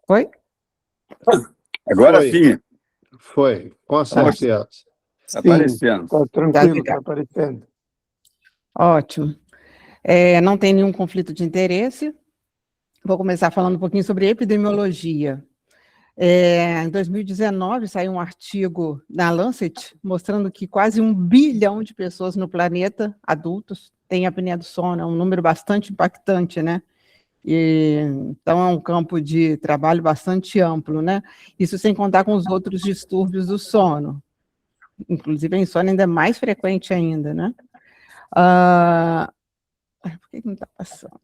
Foi? Agora sim. Foi, com certeza. Está aparecendo. Está tranquilo, está aparecendo. Ótimo. Não tem nenhum conflito de interesse. Vou começar falando um pouquinho sobre epidemiologia. Em 2019, saiu um artigo na Lancet mostrando que quase 1 bilhão de pessoas no planeta, adultos, têm apneia do sono. É um número bastante impactante, né? Então, é um campo de trabalho bastante amplo, né? Isso sem contar com os outros distúrbios do sono. Inclusive, a insônia ainda é mais frequente ainda, né? Por que não está passando?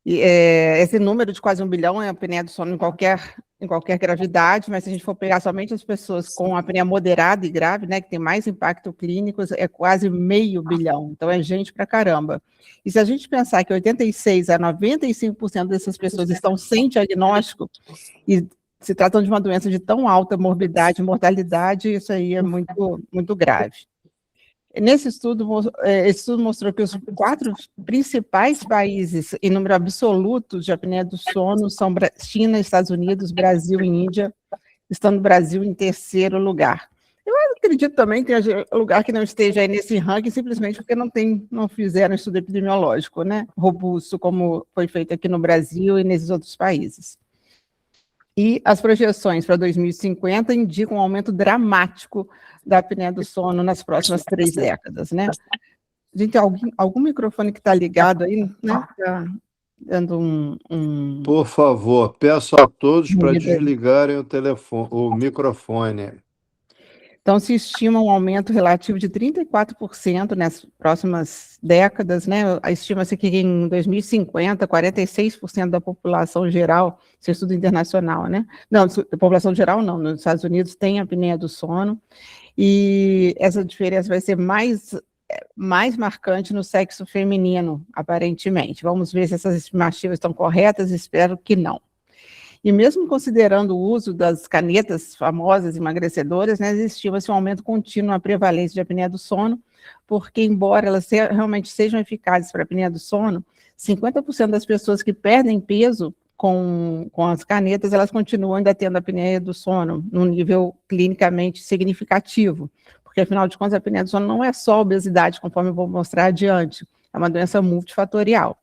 Esse número de quase 1 bilhão é apneia do sono em qualquer gravidade, mas se a gente for pegar somente as pessoas com apneia moderada e grave, né, que tem mais impacto clínico, é quase 500 milhões. Então, é gente pra caramba. E se a gente pensar que 86% a 95% dessas pessoas estão sem diagnóstico e se tratam de uma doença de tão alta morbidade e mortalidade, isso aí é muito, muito grave. Nesse estudo, esse estudo mostrou que os 4 principais países em número absoluto de apneia do sono são China, Estados Unidos, Brasil e Índia, estando o Brasil em 3º lugar. Eu acredito também que tem lugar que não esteja aí nesse ranking, simplesmente porque não fizeram estudo epidemiológico, né, robusto, como foi feito aqui no Brasil e nesses outros países. E as projeções para 2050 indicam um aumento dramático da apneia do sono nas próximas 3 décadas, né? Gente, algum microfone que está ligado aí, né? Está dando um... Por favor, peço a todos para desligarem o microfone. Então, se estima um aumento relativo de 34% nas próximas décadas, né? Estima-se que em 2050, 46% da população geral, isso é estudo internacional, né? Não, a população geral não, nos Estados Unidos tem apneia do sono, e essa diferença vai ser mais marcante no sexo feminino, aparentemente. Vamos ver se essas estimativas estão corretas, espero que não. E mesmo considerando o uso das canetas famosas emagrecedoras, né, estima-se um aumento contínuo na prevalência de apneia do sono, porque embora elas realmente sejam eficazes para a apneia do sono, 50% das pessoas que perdem peso com as canetas, elas continuam ainda tendo apneia do sono, num nível clinicamente significativo, porque afinal de contas a apneia do sono não é só obesidade, conforme eu vou mostrar adiante, é uma doença multifatorial.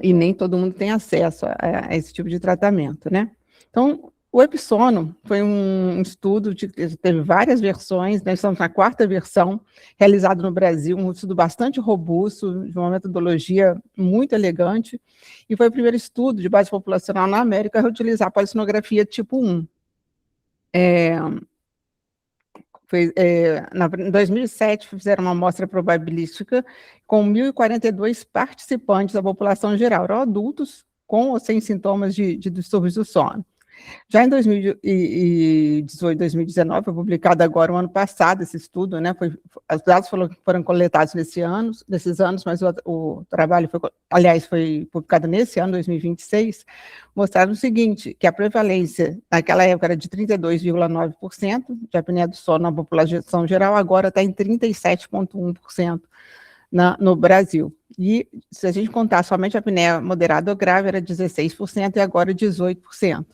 E nem todo mundo tem acesso a esse tipo de tratamento, né? Então, o Episono foi um estudo que teve várias versões, nós estamos na 4ª versão, realizado no Brasil, um estudo bastante robusto, de uma metodologia muito elegante, e foi o primeiro estudo de base populacional na América a utilizar a polissonografia tipo 1. Em 2007, fizeram uma amostra probabilística com 1.042 participantes da população geral, eram adultos com ou sem sintomas de distúrbios do sono. Já em 2018, 2019, foi publicado agora, o ano passado, esse estudo, né? Os dados foram coletados nesses anos, mas o trabalho foi publicado nesse ano, 2026, mostraram o seguinte, que a prevalência naquela época era de 32,9% de apneia do sono na população geral, agora está em 37,1% no Brasil. E se a gente contar somente a apneia moderada ou grave, era 16% e agora 18%.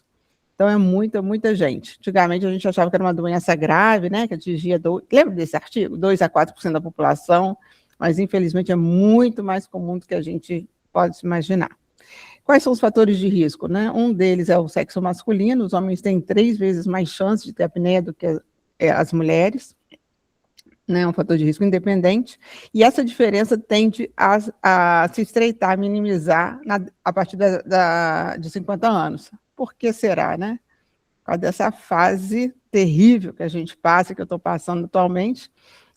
Então, é muita gente. Antigamente, a gente achava que era uma doença grave, né, que atingia, lembra desse artigo? 2 a 4% da população, mas, infelizmente, é muito mais comum do que a gente pode se imaginar. Quais são os fatores de risco, né? Um deles é o sexo masculino, os homens têm 3 vezes mais chance de ter apneia do que as mulheres, né, um fator de risco independente, e essa diferença tende a se estreitar, a minimizar a partir de 50 anos. Por que será, né? Por causa dessa fase terrível que a gente passa, que eu estou passando atualmente,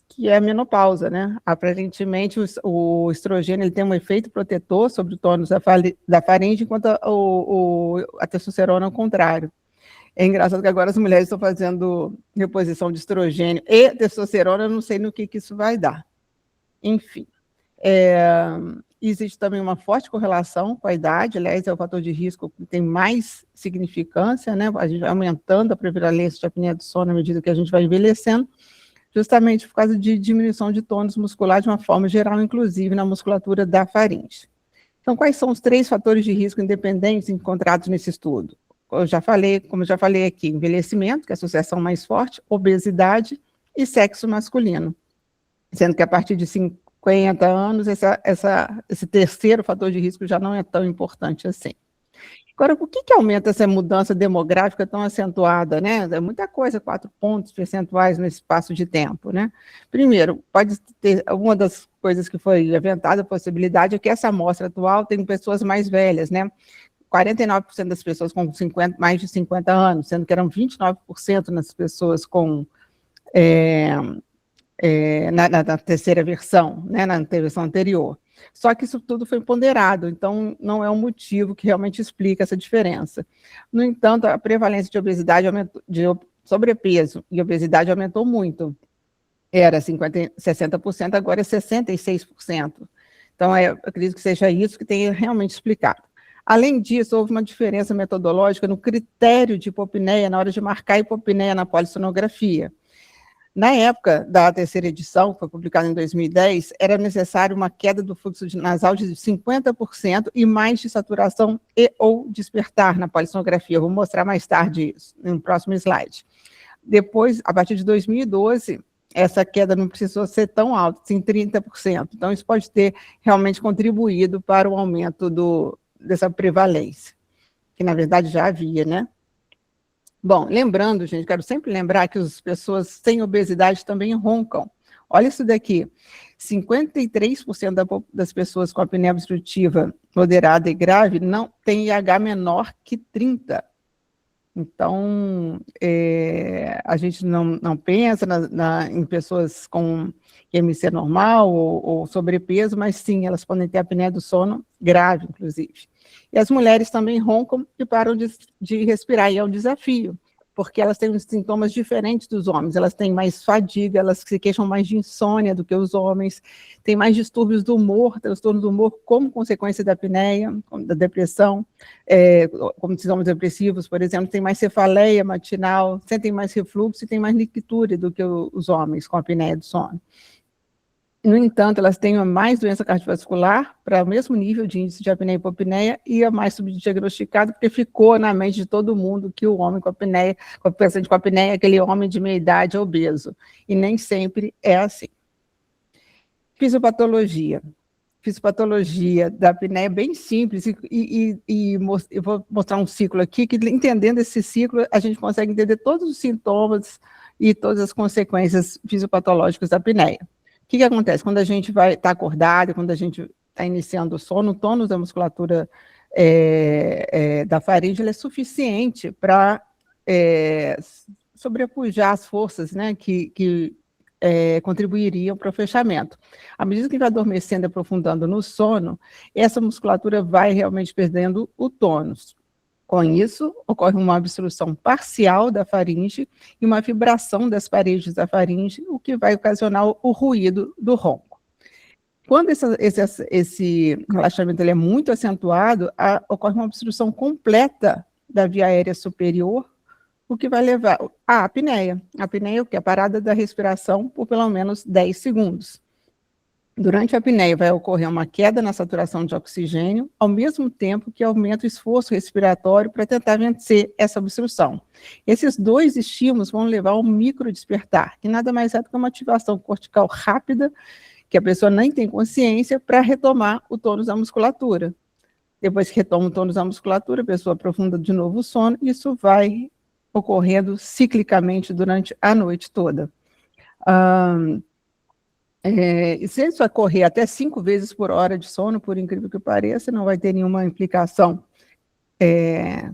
que é a menopausa, né? Aparentemente, o estrogênio ele tem um efeito protetor sobre o tônus da faringe, enquanto a testosterona é o contrário. É engraçado que agora as mulheres estão fazendo reposição de estrogênio e testosterona, eu não sei no que isso vai dar. Enfim. Existe também uma forte correlação com a idade, aliás, é o fator de risco que tem mais significância, né? A gente vai aumentando a prevalência de apneia do sono à medida que a gente vai envelhecendo, justamente por causa de diminuição de tônus muscular de uma forma geral, inclusive na musculatura da faringe. Então, quais são os 3 fatores de risco independentes encontrados nesse estudo? Como eu já falei aqui, envelhecimento, que é a associação mais forte, obesidade e sexo masculino. Sendo que a partir de 50 anos, esse terceiro fator de risco já não é tão importante assim. Agora, por que aumenta essa mudança demográfica tão acentuada, né? É muita coisa, 4 pontos percentuais nesse espaço de tempo, né? Primeiro, pode ter, uma das coisas que foi aventada, a possibilidade é que essa amostra atual tem pessoas mais velhas, né? 49% das pessoas com mais de 50 anos, sendo que eram 29% nas pessoas com... na terceira versão, né, na versão anterior. Só que isso tudo foi ponderado, então não é um motivo que realmente explica essa diferença. No entanto, a prevalência de obesidade de sobrepeso e obesidade aumentou muito. Era 60%, agora é 66%. Então, eu acredito que seja isso que tenha realmente explicado. Além disso, houve uma diferença metodológica no critério de hipopneia, na hora de marcar a hipopneia na polissonografia. Na época da terceira edição, que foi publicada em 2010, era necessário uma queda do fluxo nasal de 50% e mais de saturação e ou despertar na polissonografia. Eu vou mostrar mais tarde isso, no próximo slide. Depois, a partir de 2012, essa queda não precisou ser tão alta, sim 30%. Então, isso pode ter realmente contribuído para o aumento dessa prevalência, que na verdade já havia, né? Bom, lembrando, gente, quero sempre lembrar que as pessoas sem obesidade também roncam. Olha isso daqui, 53% das pessoas com apneia obstrutiva moderada e grave não tem IH menor que 30. Então, a gente não pensa em pessoas com IMC normal ou sobrepeso, mas sim, elas podem ter apneia do sono grave, inclusive. E as mulheres também roncam e param de respirar, e é um desafio, porque elas têm uns sintomas diferentes dos homens, elas têm mais fadiga, elas se queixam mais de insônia do que os homens, têm mais distúrbios do humor, transtorno do humor como consequência da apneia, da depressão, como sintomas depressivos, por exemplo, tem mais cefaleia matinal, sentem mais refluxo e tem mais nictúria do que os homens com apneia do sono. No entanto, elas têm mais doença cardiovascular, para o mesmo nível de índice de apneia e hipopneia, e a mais subdiagnosticada, porque ficou na mente de todo mundo que o homem com apneia, com o paciente com apneia, é aquele homem de meia idade obeso, e nem sempre é assim. Fisiopatologia. Fisiopatologia da apneia é bem simples, eu vou mostrar um ciclo aqui, que entendendo esse ciclo, a gente consegue entender todos os sintomas e todas as consequências fisiopatológicas da apneia. O que acontece? Quando a gente está acordado, quando a gente está iniciando o sono, o tônus da musculatura da faringe é suficiente para sobrepujar as forças, né, que contribuiriam para o fechamento. À medida que vai adormecendo e aprofundando no sono, essa musculatura vai realmente perdendo o tônus. Com isso, ocorre uma obstrução parcial da faringe e uma vibração das paredes da faringe, o que vai ocasionar o ruído do ronco. Quando esse relaxamento ele é muito acentuado, ocorre uma obstrução completa da via aérea superior, o que vai levar à apneia. A apneia, que é a parada da respiração por pelo menos 10 segundos. Durante a apneia vai ocorrer uma queda na saturação de oxigênio, ao mesmo tempo que aumenta o esforço respiratório para tentar vencer essa obstrução. Esses dois estímulos vão levar ao microdespertar, que nada mais é do que uma ativação cortical rápida, que a pessoa nem tem consciência, para retomar o tônus da musculatura. Depois que retoma o tônus da musculatura, a pessoa aprofunda de novo o sono, e isso vai ocorrendo ciclicamente durante a noite toda. Se isso ocorrer até 5 vezes por hora de sono, por incrível que pareça, não vai ter nenhuma implicação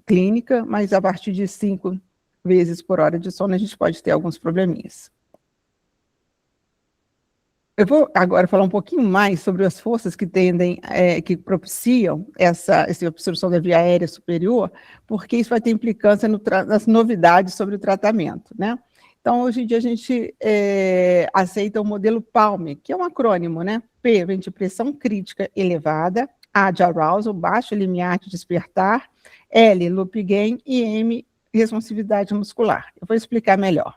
clínica, mas a partir de 5 vezes por hora de sono a gente pode ter alguns probleminhas. Eu vou agora falar um pouquinho mais sobre as forças que que propiciam essa obstrução da via aérea superior, porque isso vai ter implicância nas novidades sobre o tratamento, né? Então, hoje em dia, a gente aceita o modelo PALM, que é um acrônimo, né? P vem de pressão crítica elevada, A de arousal, baixo limiar de despertar, L, loop gain, e M, responsividade muscular. Eu vou explicar melhor.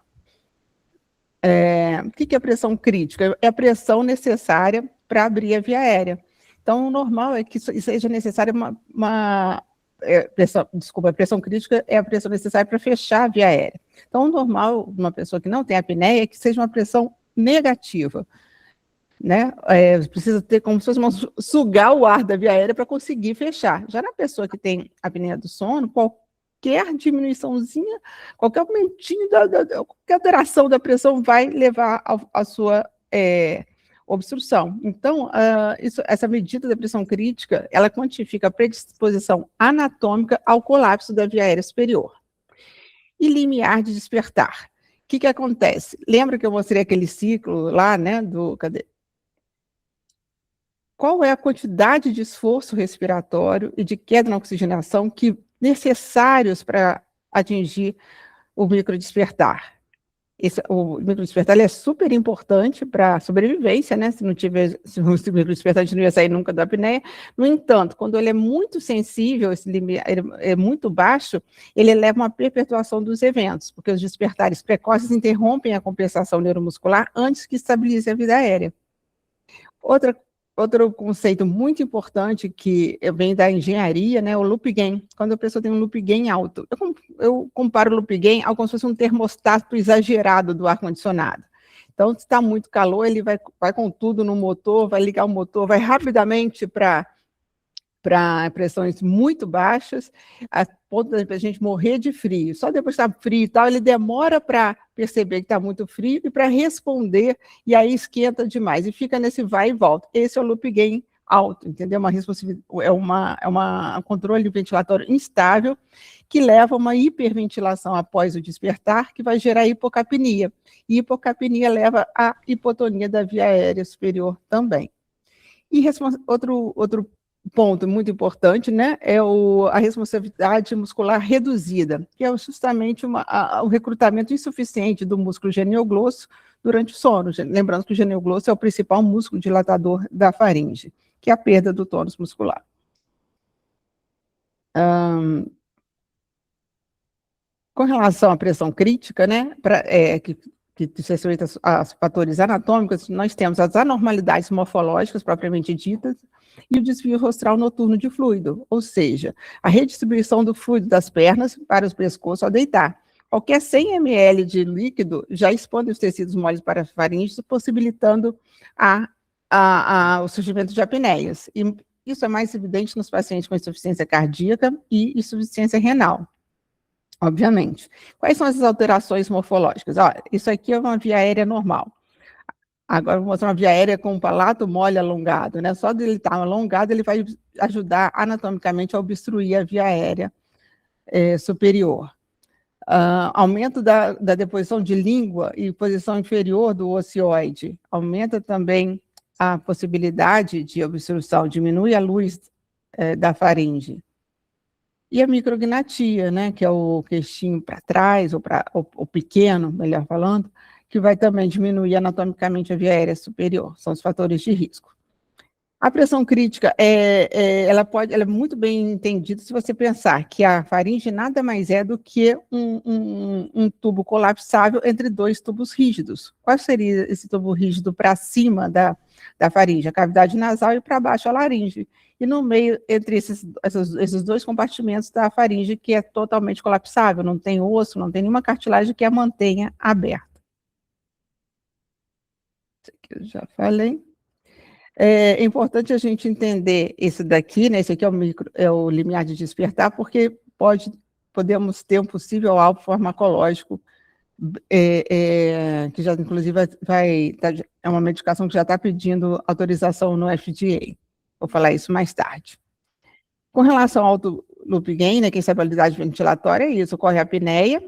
O que é pressão crítica? É a pressão necessária para abrir a via aérea. Então, o normal é que seja necessária a pressão crítica é a pressão necessária para fechar a via aérea. Então, o normal, uma pessoa que não tem apneia, é que seja uma pressão negativa, né? Precisa ter como se fosse sugar o ar da via aérea para conseguir fechar. Já na pessoa que tem apneia do sono, qualquer diminuiçãozinha, qualquer aumentinho, qualquer alteração da pressão vai levar à sua obstrução. Então, essa medida da pressão crítica, ela quantifica a predisposição anatômica ao colapso da via aérea superior. E limiar de despertar. O que acontece? Lembra que eu mostrei aquele ciclo lá, né, cadê? Qual é a quantidade de esforço respiratório e de queda na oxigenação necessários para atingir o microdespertar? O microdespertar é super importante para a sobrevivência, né? Se o microdespertar, a gente não ia sair nunca da apneia. No entanto, quando ele é muito sensível, ele é muito baixo, ele leva a uma perpetuação dos eventos, porque os despertares precoces interrompem a compensação neuromuscular antes que estabilize a vida aérea. Outro conceito muito importante que vem da engenharia, né, o loop gain. Quando a pessoa tem um loop gain alto, eu comparo o loop gain ao como se fosse um termostato exagerado do ar-condicionado. Então, se está muito calor, ele vai com tudo no motor, vai ligar o motor, vai rapidamente para pressões muito baixas, a ponto da gente morrer de frio. Só depois que está frio e tal, ele demora para perceber que está muito frio e para responder, e aí esquenta demais, e fica nesse vai e volta. Esse é o loop gain alto, entendeu? Um controle ventilatório instável que leva a uma hiperventilação após o despertar, que vai gerar hipocapnia. E hipocapnia leva à hipotonia da via aérea superior também. E outro ponto muito importante, né, é a responsividade muscular reduzida, que é justamente o recrutamento insuficiente do músculo genioglosso durante o sono. Lembrando que o genioglosso é o principal músculo dilatador da faringe, que é a perda do tônus muscular. Com relação à pressão crítica, né, que diz respeito aos fatores anatômicos, nós temos as anormalidades morfológicas propriamente ditas e o desvio rostral noturno de fluido, ou seja, a redistribuição do fluido das pernas para o pescoço ao deitar. Qualquer 100 ml de líquido já expõe os tecidos moles para a faringe, possibilitando o surgimento de apneias. E isso é mais evidente nos pacientes com insuficiência cardíaca e insuficiência renal. Obviamente. Quais são essas alterações morfológicas? Olha, isso aqui é uma via aérea normal. Agora eu vou mostrar uma via aérea com um palato mole alongado, né? Só de ele estar alongado, ele vai ajudar anatomicamente a obstruir a via aérea superior. Aumento da deposição de língua e posição inferior do ocioide. Aumenta também a possibilidade de obstrução, diminui a luz da faringe. E a micrognatia, né, que é o queixinho para trás, ou pequeno, melhor falando, que vai também diminuir anatomicamente a via aérea superior, são os fatores de risco. A pressão crítica, ela é muito bem entendida se você pensar que a faringe nada mais é do que um tubo colapsável entre dois tubos rígidos. Qual seria esse tubo rígido para cima da faringe? A cavidade nasal e para baixo a laringe. E no meio, entre esses dois compartimentos da faringe, que é totalmente colapsável, não tem osso, não tem nenhuma cartilagem que a mantenha aberta. Isso aqui eu já falei. É importante a gente entender esse daqui, né? Esse aqui é o limiar de despertar, porque podemos ter um possível alvo farmacológico, que já, inclusive, é uma medicação que já está pedindo autorização no FDA. Vou falar isso mais tarde. Com relação ao loop gain, né, que é a instabilidade ventilatória, é isso, ocorre a apneia,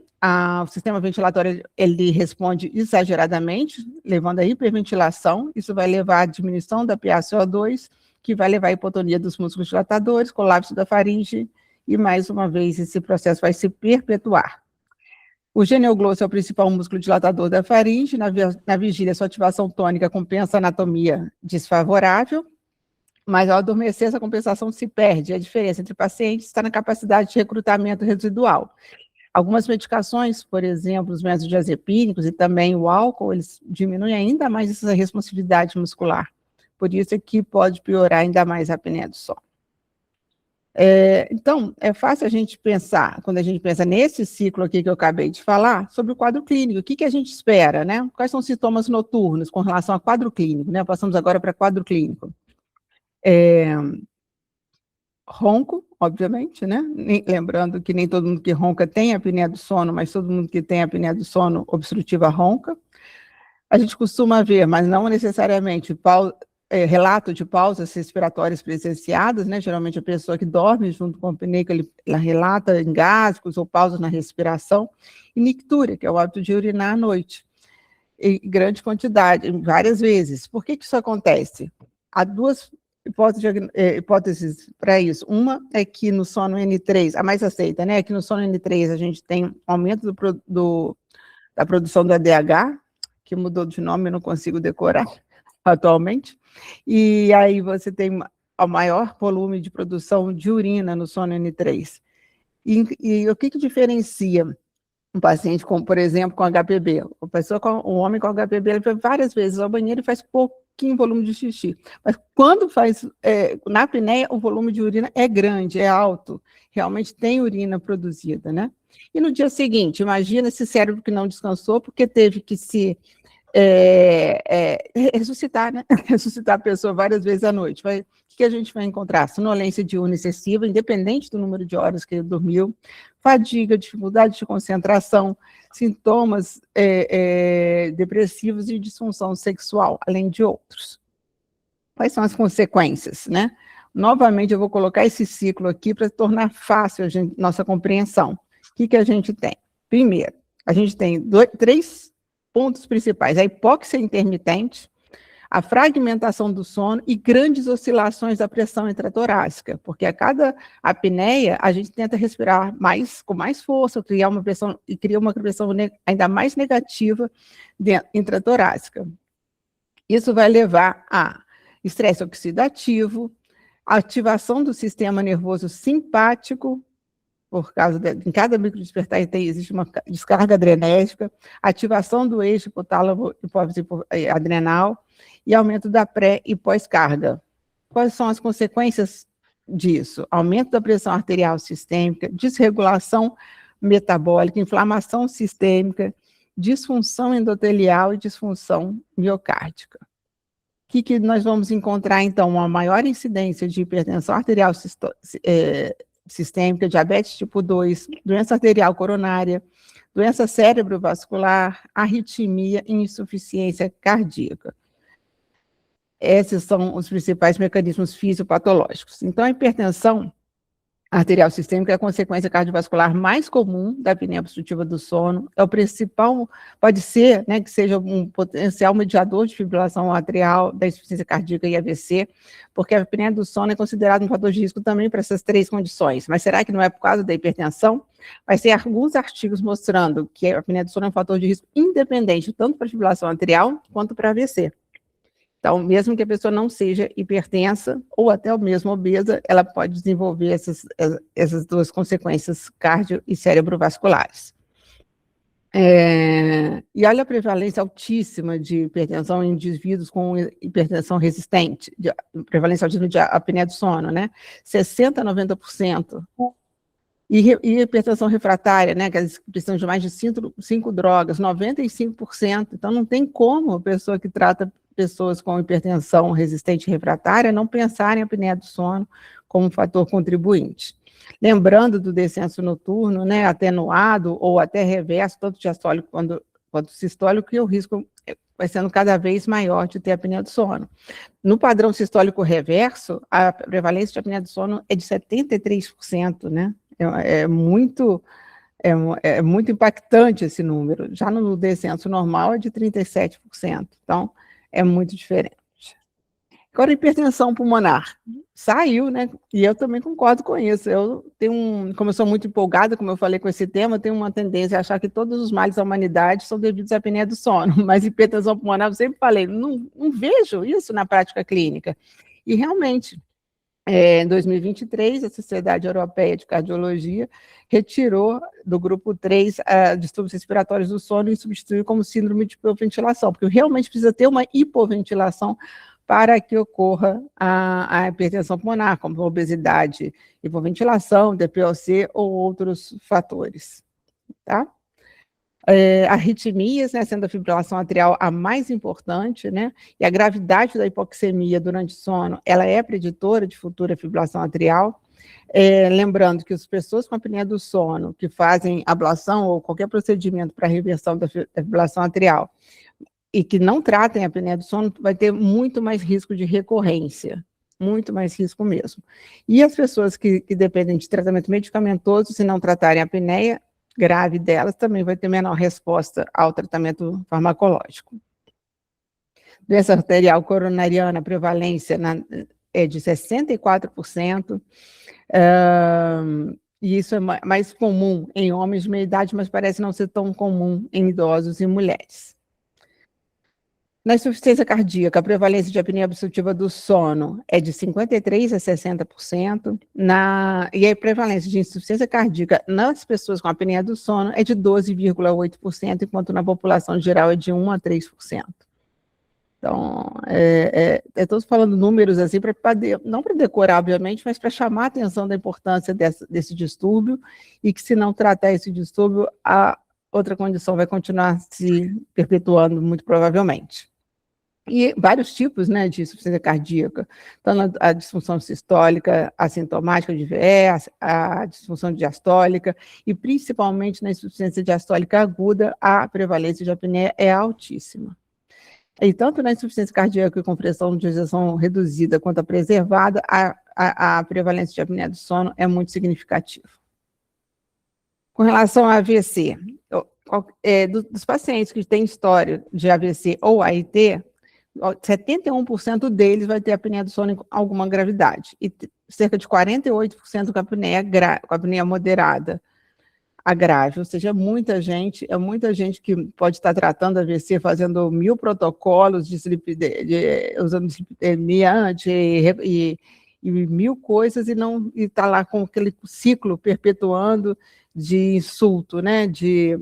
o sistema ventilatório ele responde exageradamente, levando à hiperventilação, isso vai levar à diminuição da PaCO2, que vai levar à hipotonia dos músculos dilatadores, colapso da faringe, e mais uma vez esse processo vai se perpetuar. O genioglosso é o principal músculo dilatador da faringe, na vigília sua ativação tônica compensa a anatomia desfavorável, mas ao adormecer essa compensação se perde. A diferença entre pacientes está na capacidade de recrutamento residual. Algumas medicações, por exemplo, os benzodiazepínicos e também o álcool, eles diminuem ainda mais essa responsividade muscular, por isso é que pode piorar ainda mais a apneia do sono. Então, é fácil a gente pensar, quando a gente pensa nesse ciclo aqui que eu acabei de falar, sobre o quadro clínico. O que a gente espera, né? Quais são os sintomas noturnos com relação ao quadro clínico, né? Passamos agora para quadro clínico. Ronco, obviamente, né? Lembrando que nem todo mundo que ronca tem apneia do sono, mas todo mundo que tem apneia do sono obstrutiva ronca. A gente costuma ver, mas não necessariamente, relato de pausas respiratórias presenciadas, né? Geralmente a pessoa que dorme junto com a apneia, ela relata engasgos ou pausas na respiração, e nictúria, que é o hábito de urinar à noite, em grande quantidade, várias vezes. Por que isso acontece? Há duas hipóteses para isso. Uma é que no sono N3, a mais aceita, né? É que no sono N3 a gente tem um aumento da produção do ADH, que mudou de nome, eu não consigo decorar atualmente, e aí você tem o maior volume de produção de urina no sono N3. E o que diferencia um paciente, com, por exemplo, com HPB? Um homem com HPB, ele vai várias vezes ao banheiro e faz pouquinho volume de xixi. Mas quando faz, na apneia, o volume de urina é grande, é alto. Realmente tem urina produzida, né? E no dia seguinte, imagina esse cérebro que não descansou porque teve que se ressuscitar, né? Ressuscitar a pessoa várias vezes à noite. O que a gente vai encontrar? Sonolência diurna excessiva, independente do número de horas que ele dormiu, fadiga, dificuldade de concentração, sintomas depressivos e disfunção sexual, além de outros. Quais são as consequências, né? Novamente, eu vou colocar esse ciclo aqui para tornar fácil nossa compreensão. O que a gente tem? Primeiro, a gente tem três pontos principais: a hipóxia intermitente, a fragmentação do sono e grandes oscilações da pressão intratorácica, porque a cada apneia a gente tenta respirar com mais força, cria uma pressão ainda mais negativa intratorácica. Isso vai levar a estresse oxidativo, ativação do sistema nervoso simpático, por causa em cada microdespertar existe uma descarga adrenérgica, ativação do eixo hipotálamo hipófise adrenal e aumento da pré e pós-carga. Quais são as consequências disso? Aumento da pressão arterial sistêmica, desregulação metabólica, inflamação sistêmica, disfunção endotelial e disfunção miocárdica. O que nós vamos encontrar, então? Uma maior incidência de hipertensão arterial sistêmica, diabetes tipo 2, doença arterial coronária, doença cerebrovascular, arritmia e insuficiência cardíaca. Esses são os principais mecanismos fisiopatológicos. Então, a hipertensão arterial sistêmica é a consequência cardiovascular mais comum da apneia obstrutiva do sono, é o principal, pode ser, né, que seja um potencial mediador de fibrilação atrial, da insuficiência cardíaca e AVC, porque a apneia do sono é considerada um fator de risco também para essas três condições. Mas será que não é por causa da hipertensão? Vai ter alguns artigos mostrando que a apneia do sono é um fator de risco independente, tanto para fibrilação atrial quanto para AVC. Então, mesmo que a pessoa não seja hipertensa ou até mesmo obesa, ela pode desenvolver essas duas consequências cardio- e cerebrovasculares. E olha a prevalência altíssima de hipertensão em indivíduos com hipertensão resistente, prevalência altíssima de apneia do sono, né? 60% a 90%. E hipertensão refratária, né? Que eles precisam de mais de 5 drogas, 95%. Então, não tem como a pessoa que trata pessoas com hipertensão resistente e refratária não pensarem em apneia do sono como um fator contribuinte. Lembrando do descenso noturno, né, atenuado ou até reverso, tanto diastólico quanto sistólico, que o risco vai sendo cada vez maior de ter apneia do sono. No padrão sistólico reverso, a prevalência de apneia do sono é de 73%, né? É muito impactante esse número. Já no descenso normal é de 37%. Então, é muito diferente. Agora, a hipertensão pulmonar. Saiu, né? E eu também concordo com isso. Como eu sou muito empolgada, como eu falei com esse tema, eu tenho uma tendência a achar que todos os males da humanidade são devidos à apneia do sono. Mas hipertensão pulmonar, eu sempre falei, não vejo isso na prática clínica. E realmente, em 2023, a Sociedade Europeia de Cardiologia retirou do grupo 3 distúrbios respiratórios do sono e substituiu como síndrome de hipoventilação, porque realmente precisa ter uma hipoventilação para que ocorra a hipertensão pulmonar, como obesidade, hipoventilação, DPOC ou outros fatores, tá? Arritmias, né, sendo a fibrilação atrial a mais importante, né, e a gravidade da hipoxemia durante o sono, ela é preditora de futura fibrilação atrial. Lembrando que as pessoas com apneia do sono que fazem ablação ou qualquer procedimento para reversão da fibrilação atrial e que não tratem a apneia do sono, vai ter muito mais risco de recorrência, muito mais risco mesmo. E as pessoas que dependem de tratamento medicamentoso, se não tratarem a apneia grave delas, também vai ter menor resposta ao tratamento farmacológico. Doença arterial coronariana, a prevalência é de 64%, e isso é mais comum em homens de meia idade, mas parece não ser tão comum em idosos e mulheres. Na insuficiência cardíaca, a prevalência de apneia obstrutiva do sono é de 53% a 60%, e a prevalência de insuficiência cardíaca nas pessoas com apneia do sono é de 12,8%, enquanto na população geral é de 1% a 3%. Então, estou falando números assim, não para decorar, obviamente, mas para chamar a atenção da importância desse distúrbio, e que se não tratar esse distúrbio, a outra condição vai continuar se perpetuando, muito provavelmente. E vários tipos, né, de insuficiência cardíaca, então a disfunção sistólica, assintomática de VE, a disfunção diastólica, e principalmente na insuficiência diastólica aguda, a prevalência de apneia é altíssima. E tanto na insuficiência cardíaca com pressão de ejeção reduzida quanto a preservada, a prevalência de apneia do sono é muito significativa. Com relação a AVC, dos pacientes que têm história de AVC ou AIT, 71% deles vai ter apneia do sono com alguma gravidade, e cerca de 48% com apneia moderada a grave, ou seja, é muita gente que pode estar tratando AVC, fazendo 1000 protocolos usando dislipidemia e 1000 coisas, e está lá com aquele ciclo perpetuando de insulto, né, de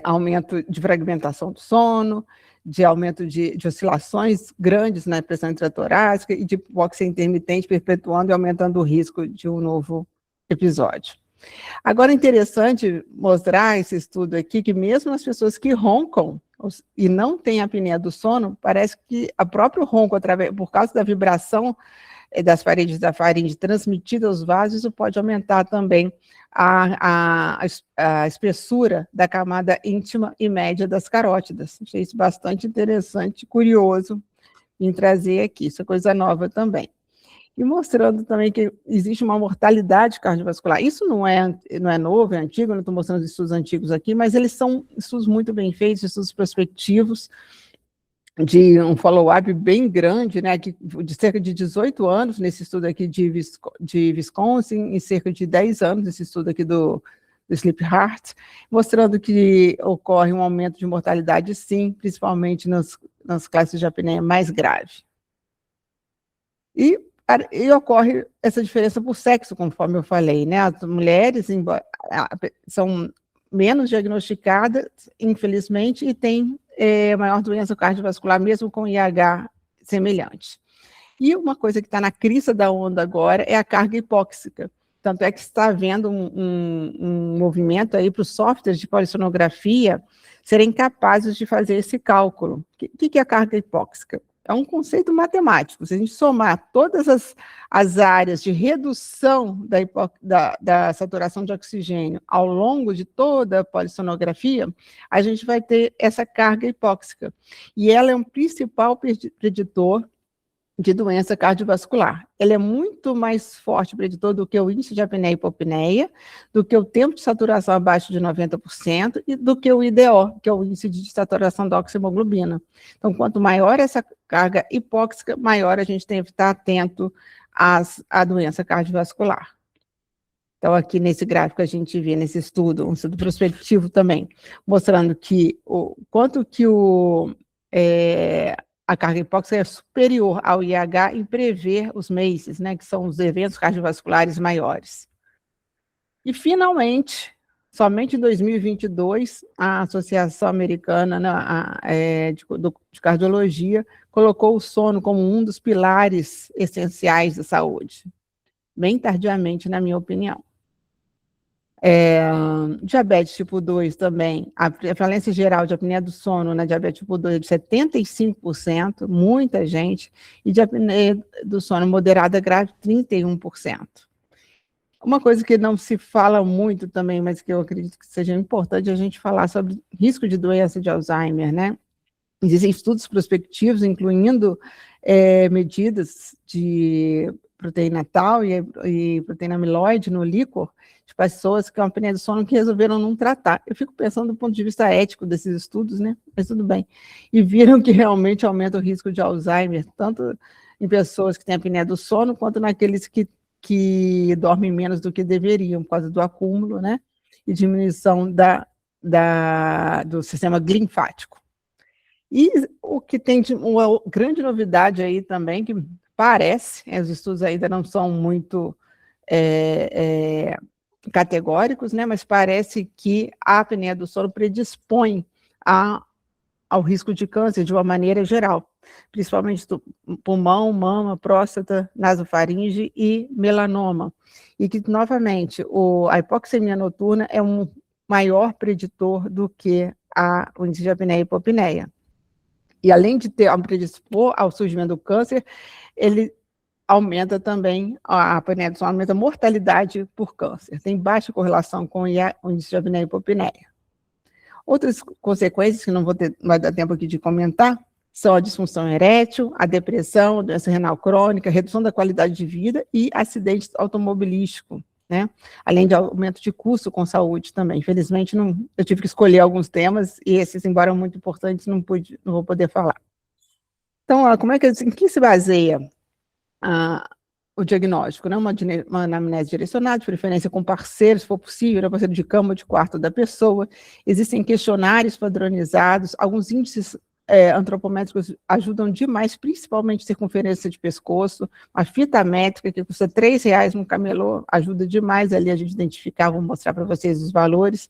aumento de fragmentação do sono, de aumento de oscilações grandes na pressão intratorácica e de hipóxia intermitente, perpetuando e aumentando o risco de um novo episódio. Agora, é interessante mostrar esse estudo aqui, que mesmo as pessoas que roncam e não têm apneia do sono, parece que o próprio ronco, por causa da vibração das paredes da faringe transmitida aos vasos, isso pode aumentar também a espessura da camada íntima e média das carótidas. Achei isso bastante interessante, curioso em trazer aqui, isso é coisa nova também. E mostrando também que existe uma mortalidade cardiovascular. Isso não é novo, é antigo, eu não estou mostrando os estudos antigos aqui, mas eles são estudos muito bem feitos, estudos prospectivos, de um follow-up bem grande, né, de cerca de 18 anos, nesse estudo aqui de Wisconsin, e cerca de 10 anos, nesse estudo aqui do Sleep Heart, mostrando que ocorre um aumento de mortalidade, sim, principalmente nas classes de apneia mais grave. E ocorre essa diferença por sexo, conforme eu falei, né? As mulheres são menos diagnosticadas, infelizmente, e têm maior doença cardiovascular, mesmo com IH semelhante. E uma coisa que está na crista da onda agora é a carga hipóxica. Tanto é que está havendo um movimento aí para os softwares de polissonografia serem capazes de fazer esse cálculo. O que é a carga hipóxica? É um conceito matemático. Se a gente somar todas as áreas de redução da saturação de oxigênio ao longo de toda a polissonografia, a gente vai ter essa carga hipóxica. E ela é um principal preditor de doença cardiovascular. Ela é muito mais forte preditor do que o índice de apneia e hipopneia, do que o tempo de saturação abaixo de 90% e do que o IDO, que é o índice de saturação da oxihemoglobina. Então, quanto maior essa carga hipóxica, maior a gente tem que estar atento à doença cardiovascular. Então, aqui nesse gráfico a gente vê nesse estudo, um estudo prospectivo também, mostrando que quanto que a carga hipóxica é superior ao IH em prever os MACEs, né, que são os eventos cardiovasculares maiores. E, finalmente, Somente em 2022, a Associação Americana de Cardiologia colocou o sono como um dos pilares essenciais da saúde. Bem tardiamente, na minha opinião. Diabetes tipo 2 também, a prevalência geral de apneia do sono na diabetes tipo 2 é de 75%, muita gente, e de apneia do sono moderada grave, 31%. Uma coisa que não se fala muito também, mas que eu acredito que seja importante a gente falar sobre risco de doença de Alzheimer, né? Existem estudos prospectivos, incluindo medidas de proteína tau e proteína amiloide no líquor, de pessoas com apneia do sono que resolveram não tratar. Eu fico pensando do ponto de vista ético desses estudos, né? Mas tudo bem. E viram que realmente aumenta o risco de Alzheimer, tanto em pessoas que têm apneia do sono, quanto naqueles que dormem menos do que deveriam, por causa do acúmulo, né? E diminuição do sistema linfático. E o que tem uma grande novidade aí também, que parece, os estudos ainda não são muito categóricos, né, mas parece que a apneia do sono predispõe ao risco de câncer de uma maneira geral, principalmente do pulmão, mama, próstata, nasofaringe e melanoma. E que, novamente, a hipoxemia noturna é um maior preditor do que o índice de apneia e hipopneia. E além de predispor ao surgimento do câncer, ele aumenta também, a apneia do sono aumenta a mortalidade por câncer. Tem baixa correlação com o índice de apneia e hipopneia. Outras consequências, que não vai dar tempo aqui de comentar, são a disfunção erétil, a depressão, a doença renal crônica, a redução da qualidade de vida e acidente automobilístico, né? Além de aumento de custo com saúde também. Infelizmente, eu tive que escolher alguns temas, e esses, embora muito importantes, não vou poder falar. Então, em que se baseia o diagnóstico, né? Uma anamnese direcionada, de preferência com parceiro, se for possível, né? Parceiro de cama ou de quarto da pessoa. Existem questionários padronizados, alguns índices antropométricos ajudam demais, principalmente circunferência de pescoço, uma fita métrica que custa R$3 no camelô, ajuda demais ali a gente identificar, vou mostrar para vocês os valores.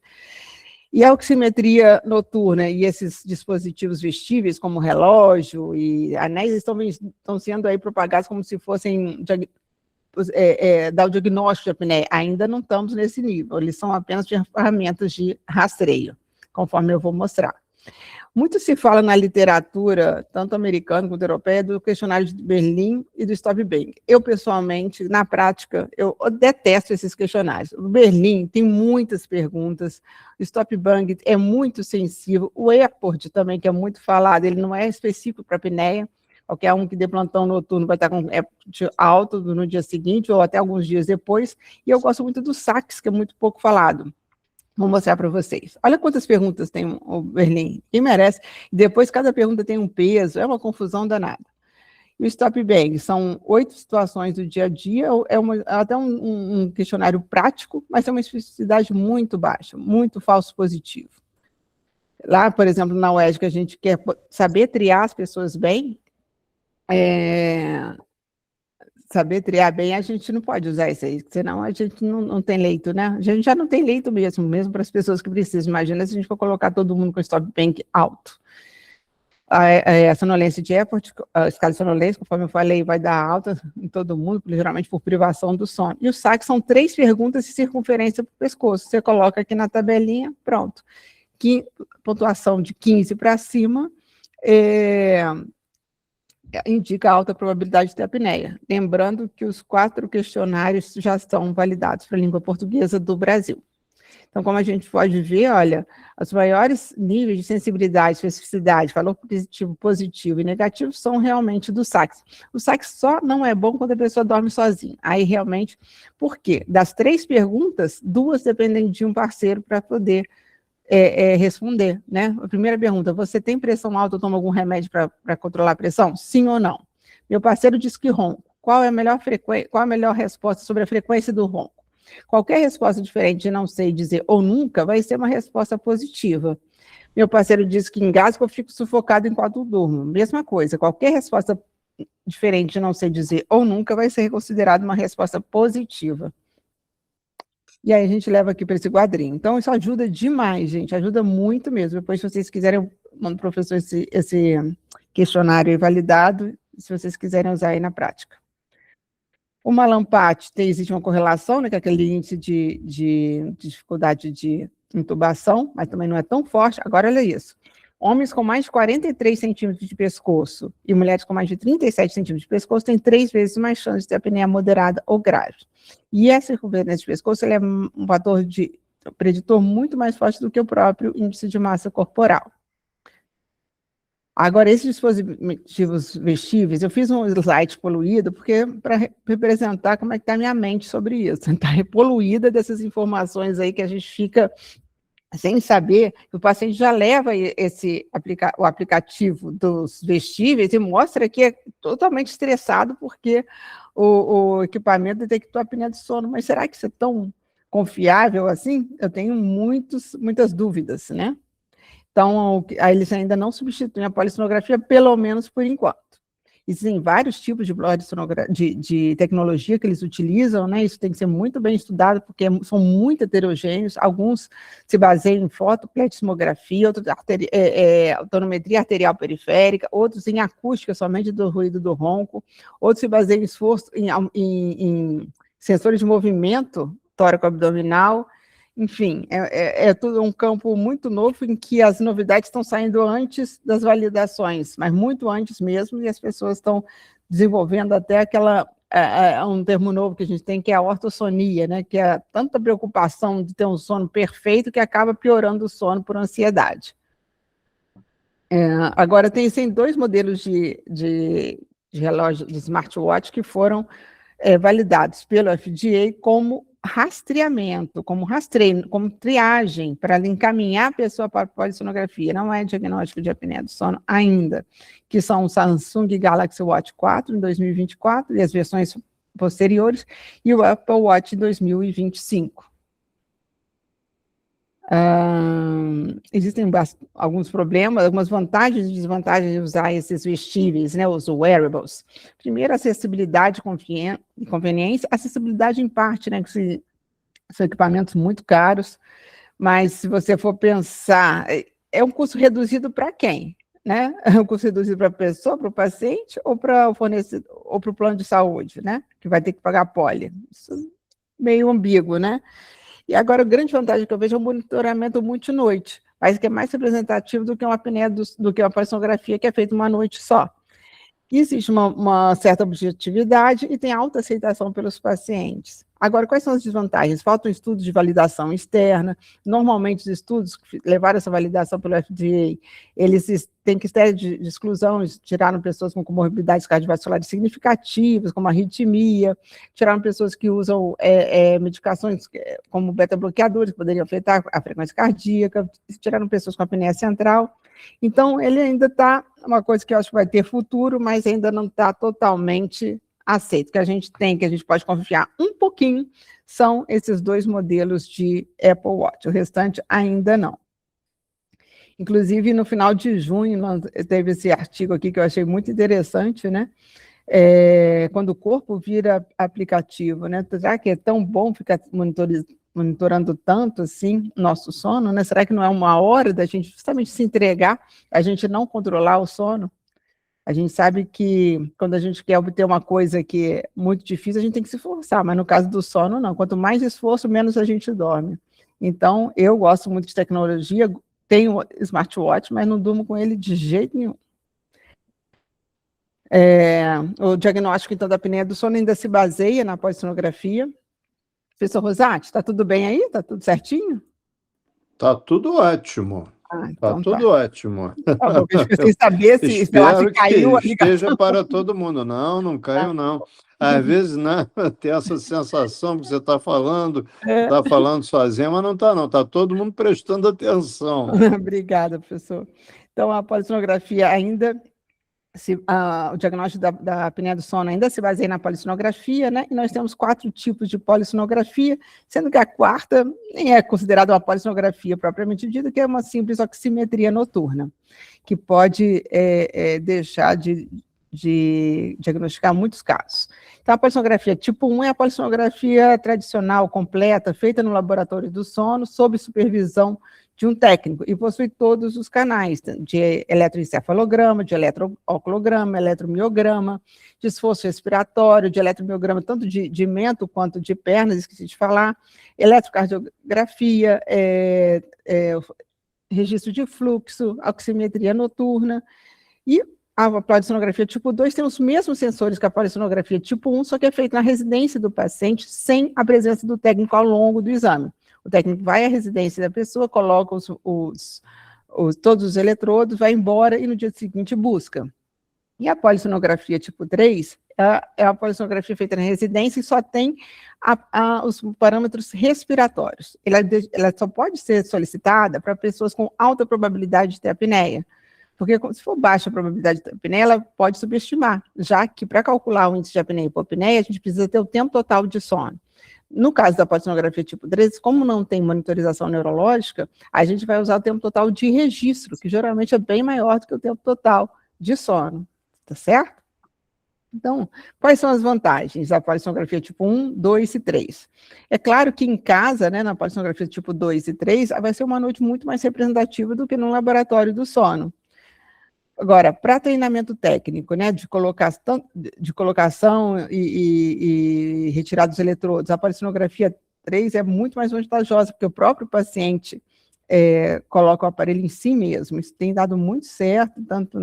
E a oximetria noturna e esses dispositivos vestíveis, como relógio e anéis, estão sendo aí propagados como se fossem dar o diagnóstico de apneia. Ainda não estamos nesse nível, eles são apenas ferramentas de rastreio, conforme eu vou mostrar. Muito se fala na literatura, tanto americana quanto europeia, do questionário de Berlim e do Stop Bang. Eu, pessoalmente, na prática, eu detesto esses questionários. O Berlim tem muitas perguntas, o Stop Bang é muito sensível, o Epworth também, que é muito falado, ele não é específico para apneia, qualquer um que dê plantão noturno vai estar com Epworth alto no dia seguinte ou até alguns dias depois, e eu gosto muito do SACS, que é muito pouco falado. Vou mostrar para vocês. Olha quantas perguntas tem o Berlim. Quem merece? Depois, cada pergunta tem um peso, é uma confusão danada. E o Stop Bang são 8 situações do dia a dia, até um questionário prático, mas tem uma especificidade muito baixa, muito falso positivo. Lá, por exemplo, na UERJ, que a gente quer saber triar as pessoas bem, saber triar bem, a gente não pode usar isso aí, senão a gente não tem leito, né? A gente já não tem leito mesmo para as pessoas que precisam. Imagina se a gente for colocar todo mundo com Stop Bang alto. A sonolência de Epworth, a escala de sonolência, conforme eu falei, vai dar alta em todo mundo, geralmente por privação do sono. E o SAC são 3 perguntas de circunferência para o pescoço. Você coloca aqui na tabelinha, pronto. Pontuação de 15 para cima, indica alta probabilidade de ter apneia. Lembrando que os 4 questionários já estão validados para a língua portuguesa do Brasil. Então, como a gente pode ver, olha, os maiores níveis de sensibilidade, especificidade, valor positivo e negativo são realmente do SACS. O SACS só não é bom quando a pessoa dorme sozinha. Aí, realmente, por quê? Das 3 perguntas, 2 dependem de um parceiro para poder responder, né? A primeira pergunta, você tem pressão alta ou toma algum remédio para controlar a pressão? Sim ou não? Meu parceiro diz que ronco. Qual é a melhor resposta sobre a frequência do ronco? Qualquer resposta diferente de não sei dizer ou nunca vai ser uma resposta positiva. Meu parceiro diz que engasgo ou fico sufocado enquanto durmo. Mesma coisa, qualquer resposta diferente de não sei dizer ou nunca vai ser considerada uma resposta positiva. E aí a gente leva aqui para esse quadrinho. Então, isso ajuda demais, gente, ajuda muito mesmo. Depois, se vocês quiserem, eu mando para o professor esse questionário aí validado, se vocês quiserem usar aí na prática. O Mallampati existe uma correlação, né, que é aquele índice de dificuldade de intubação, mas também não é tão forte. Agora, olha isso. Homens com mais de 43 centímetros de pescoço e mulheres com mais de 37 centímetros de pescoço têm 3 vezes mais chance de ter apneia moderada ou grave. E essa circunferência de pescoço é um fator preditor muito mais forte do que o próprio índice de massa corporal. Agora, esses dispositivos vestíveis, eu fiz um slide poluído para representar como é que está a minha mente sobre isso. Está repoluída dessas informações aí que a gente fica sem saber que o paciente já leva o aplicativo dos vestíveis e mostra que é totalmente estressado porque o equipamento detectou a apneia do sono. Mas será que isso é tão confiável assim? Eu tenho muitas dúvidas, né? Então, eles ainda não substituem a polissonografia, pelo menos por enquanto. Existem vários tipos de tecnologia que eles utilizam, né? Isso tem que ser muito bem estudado, porque são muito heterogêneos. Alguns se baseiam em fotopletismografia, outros autonometria arterial periférica, outros em acústica, somente do ruído do ronco, outros se baseiam em esforço, em sensores de movimento tóraco-abdominal. Enfim, é tudo um campo muito novo em que as novidades estão saindo antes das validações, mas muito antes mesmo, e as pessoas estão desenvolvendo até um termo novo que a gente tem, que é a ortossonia, né? Que é tanta preocupação de ter um sono perfeito que acaba piorando o sono por ansiedade. Agora, tem 2 modelos de relógio, de smartwatch, que foram validados pelo FDA como rastreamento, como triagem, para encaminhar a pessoa para a polissonografia. Não é diagnóstico de apneia do sono ainda, que são o Samsung Galaxy Watch 4 em 2024 e as versões posteriores, e o Apple Watch 2025. Existem alguns problemas, algumas vantagens e desvantagens de usar esses vestíveis, né, os wearables. Primeiro, acessibilidade e conveniência. Acessibilidade em parte, né, que são equipamentos muito caros, mas se você for pensar, é um custo reduzido para quem? Né? É um custo reduzido para a pessoa, para o paciente, ou para o fornecedor, ou para o plano de saúde, né, que vai ter que pagar poli. Isso é meio ambíguo, né? E agora, a grande vantagem que eu vejo é o monitoramento multinoite, mas que é mais representativo do que uma apneia, do que uma polissonografia que é feita uma noite só. Existe uma certa objetividade e tem alta aceitação pelos pacientes. Agora, quais são as desvantagens? Faltam estudos de validação externa. Normalmente, os estudos que levaram essa validação pelo FDA, eles têm critério de exclusão, tiraram pessoas com comorbidades cardiovasculares significativas, como arritmia, tiraram pessoas que usam medicações como beta-bloqueadores, que poderiam afetar a frequência cardíaca, tiraram pessoas com apneia central. Então, ele ainda está, uma coisa que eu acho que vai ter futuro, mas ainda não está totalmente aceito. Que a gente pode confiar um pouquinho, são esses 2 modelos de Apple Watch, o restante ainda não. Inclusive, no final de junho, teve esse artigo aqui que eu achei muito interessante, né? Quando o corpo vira aplicativo, né? Será que é tão bom ficar monitorando tanto assim nosso sono, né? Será que não é uma hora da gente justamente se entregar, a gente não controlar o sono? A gente sabe que quando a gente quer obter uma coisa que é muito difícil, a gente tem que se esforçar, mas no caso do sono, não. Quanto mais esforço, menos a gente dorme. Então, eu gosto muito de tecnologia, tenho smartwatch, mas não durmo com ele de jeito nenhum. O diagnóstico, então, da apneia do sono ainda se baseia na polissonografia. Professor Rosati, está tudo bem aí? Está tudo certinho? Está tudo ótimo. Então tudo ótimo. Sem saber se espero caiu que esteja para todo mundo. Não caiu, não. Às vezes, né, tem essa sensação que você está falando sozinho, mas não está, não. Está todo mundo prestando atenção. Obrigada, professor. Então, a polissonografia ainda... o diagnóstico da apneia do sono ainda se baseia na polissonografia, né? E nós temos 4 tipos de polissonografia, sendo que a 4ª nem é considerada uma polissonografia propriamente dita, que é uma simples oximetria noturna, que pode deixar de diagnosticar muitos casos. Então, a polissonografia tipo 1 é a polissonografia tradicional, completa, feita no laboratório do sono, sob supervisão de um técnico, e possui todos os canais, de eletroencefalograma, de eletrooculograma, eletromiograma, de esforço respiratório, de eletromiograma, tanto de mento quanto de pernas, esqueci de falar, eletrocardiografia, registro de fluxo, oximetria noturna, e a polissonografia tipo 2 tem os mesmos sensores que a polissonografia tipo 1, só que é feita na residência do paciente, sem a presença do técnico ao longo do exame. O técnico vai à residência da pessoa, coloca todos os eletrodos, vai embora e no dia seguinte busca. E a polissonografia tipo 3 é a polissonografia feita na residência e só tem os parâmetros respiratórios. Ela só pode ser solicitada para pessoas com alta probabilidade de ter apneia, porque se for baixa a probabilidade de ter apneia, ela pode subestimar, já que para calcular o índice de apneia e hipopneia, a gente precisa ter o tempo total de sono. No caso da polissonografia tipo 3, como não tem monitorização neurológica, a gente vai usar o tempo total de registro, que geralmente é bem maior do que o tempo total de sono, tá certo? Então, quais são as vantagens da polissonografia tipo 1, 2 e 3? É claro que em casa, né, na polissonografia tipo 2 e 3, vai ser uma noite muito mais representativa do que no laboratório do sono. Agora, para treinamento técnico, né, de colocação e retirada dos eletrodos, a polissonografia 3 é muito mais vantajosa, porque o próprio paciente coloca o aparelho em si mesmo. Isso tem dado muito certo, tanto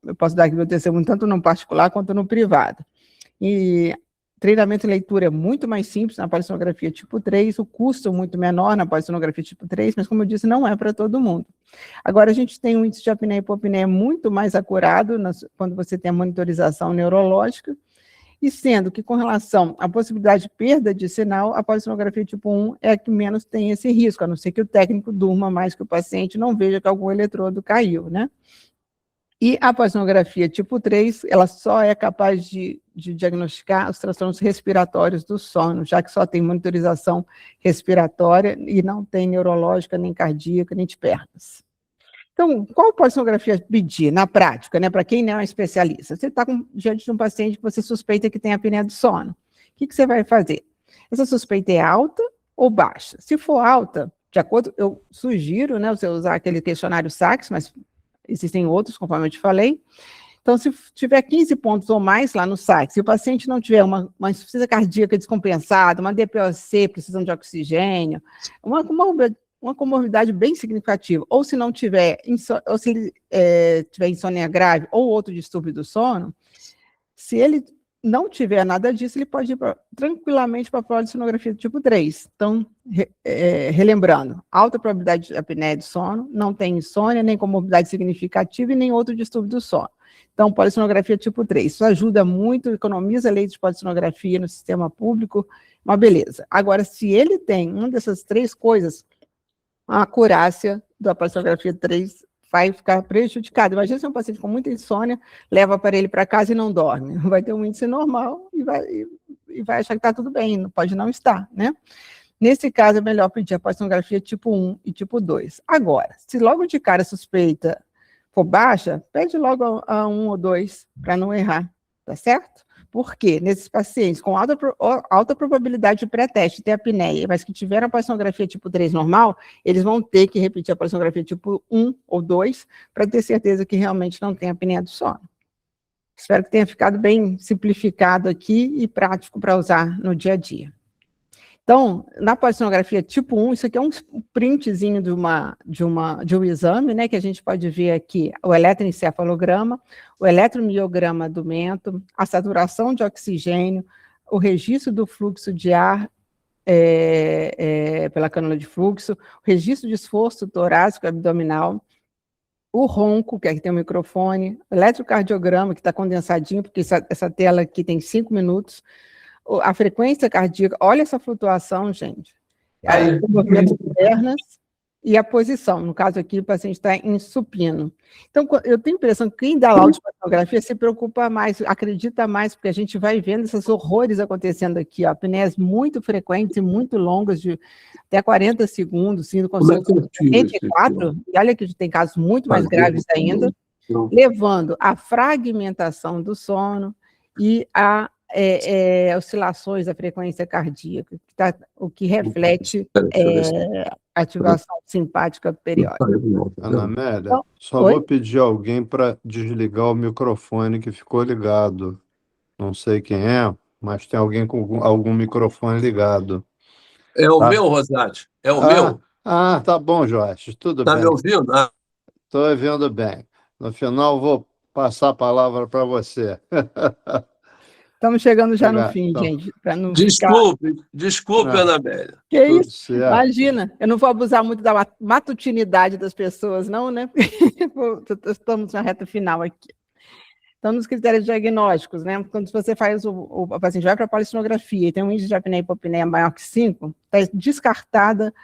eu posso dar aqui meu testemunho, tanto no particular quanto no privado. E treinamento e leitura é muito mais simples na polissonografia tipo 3, o custo é muito menor na polissonografia tipo 3, mas como eu disse, não é para todo mundo. Agora, a gente tem um índice de apneia e hipopneia muito mais acurado quando você tem a monitorização neurológica, e sendo que com relação à possibilidade de perda de sinal, a polissonografia tipo 1 é a que menos tem esse risco, a não ser que o técnico durma mais que o paciente, não veja que algum eletrodo caiu, né? E a polissonografia tipo 3, ela só é capaz de diagnosticar os transtornos respiratórios do sono, já que só tem monitorização respiratória e não tem neurológica, nem cardíaca, nem de pernas. Então, qual polissonografia pedir na prática, né, para quem não é especialista? Você está diante de um paciente que você suspeita que tem apneia do sono. O que você vai fazer? Essa suspeita é alta ou baixa? Se for alta, de acordo, eu sugiro, né, você usar aquele questionário SACS, mas existem outros, conforme eu te falei. Então, se tiver 15 pontos ou mais lá no SACS, se o paciente não tiver uma insuficiência cardíaca descompensada, uma DPOC precisando de oxigênio, uma comorbidade bem significativa, ou se não tiver, ou se ele tiver insônia grave ou outro distúrbio do sono, se ele não tiver nada disso, ele pode ir tranquilamente para a polissonografia do tipo 3. Então, relembrando, alta probabilidade de apneia do sono, não tem insônia, nem comorbidade significativa e nem outro distúrbio do sono. Então, polissonografia tipo 3. Isso ajuda muito, economiza leitos de polissonografia no sistema público, uma beleza. Agora, se ele tem uma dessas três coisas, a acurácia da polissonografia 3 vai ficar prejudicado. Imagina se é um paciente com muita insônia, leva o aparelho para casa e não dorme. Vai ter um índice normal e vai achar que está tudo bem, pode não estar, né? Nesse caso, é melhor pedir a polissonografia tipo 1 e tipo 2. Agora, se logo de cara a suspeita for baixa, pede logo a 1 ou 2 para não errar, tá certo? Porque nesses pacientes com alta probabilidade de pré-teste ter apneia, mas que tiveram a polissonografia tipo 3 normal, eles vão ter que repetir a polissonografia tipo 1 ou 2 para ter certeza que realmente não tem apneia do sono. Espero que tenha ficado bem simplificado aqui e prático para usar no dia a dia. Então, na polissonografia tipo 1, isso aqui é um printzinho de um exame, né, que a gente pode ver aqui o eletroencefalograma, o eletromiograma do mento, a saturação de oxigênio, o registro do fluxo de ar pela cânula de fluxo, o registro de esforço torácico e abdominal, o ronco, que aqui tem o microfone, o eletrocardiograma, que está condensadinho, porque essa tela aqui tem 5 minutos, a frequência cardíaca, olha essa flutuação, gente. O movimento das pernas e a posição. No caso aqui, o paciente está em supino. Então, eu tenho a impressão que quem dá laudo de polissonografia se preocupa mais, acredita mais, porque a gente vai vendo esses horrores acontecendo aqui, ó, apneias muito frequentes e muito longas, de até 40 segundos, sendo com 84, e olha que tem casos muito mais graves ainda. levando à fragmentação do sono e a oscilações da frequência cardíaca, o que reflete ativação simpática periódica. Ana Amélia, Então, só vou pedir a alguém para desligar o microfone que ficou ligado. Não sei quem é, mas tem alguém com algum microfone ligado. É o meu, Rosati? É o meu? Tá bom, Jorge, tudo Tá bem. me ouvindo? Estou ouvindo bem. No final, vou passar a palavra para você. Estamos chegando já no Obrigado. fim, Então, gente, para não Desculpe, Não. Ana Amélia. Que tudo isso? certo. Imagina, eu não vou abusar muito da matutinidade das pessoas, não, né? Estamos na reta final aqui. Então, nos critérios diagnósticos, né? Quando você faz o paciente vai para a polissonografia e tem um índice de apneia e hipopneia maior que 5, está descartada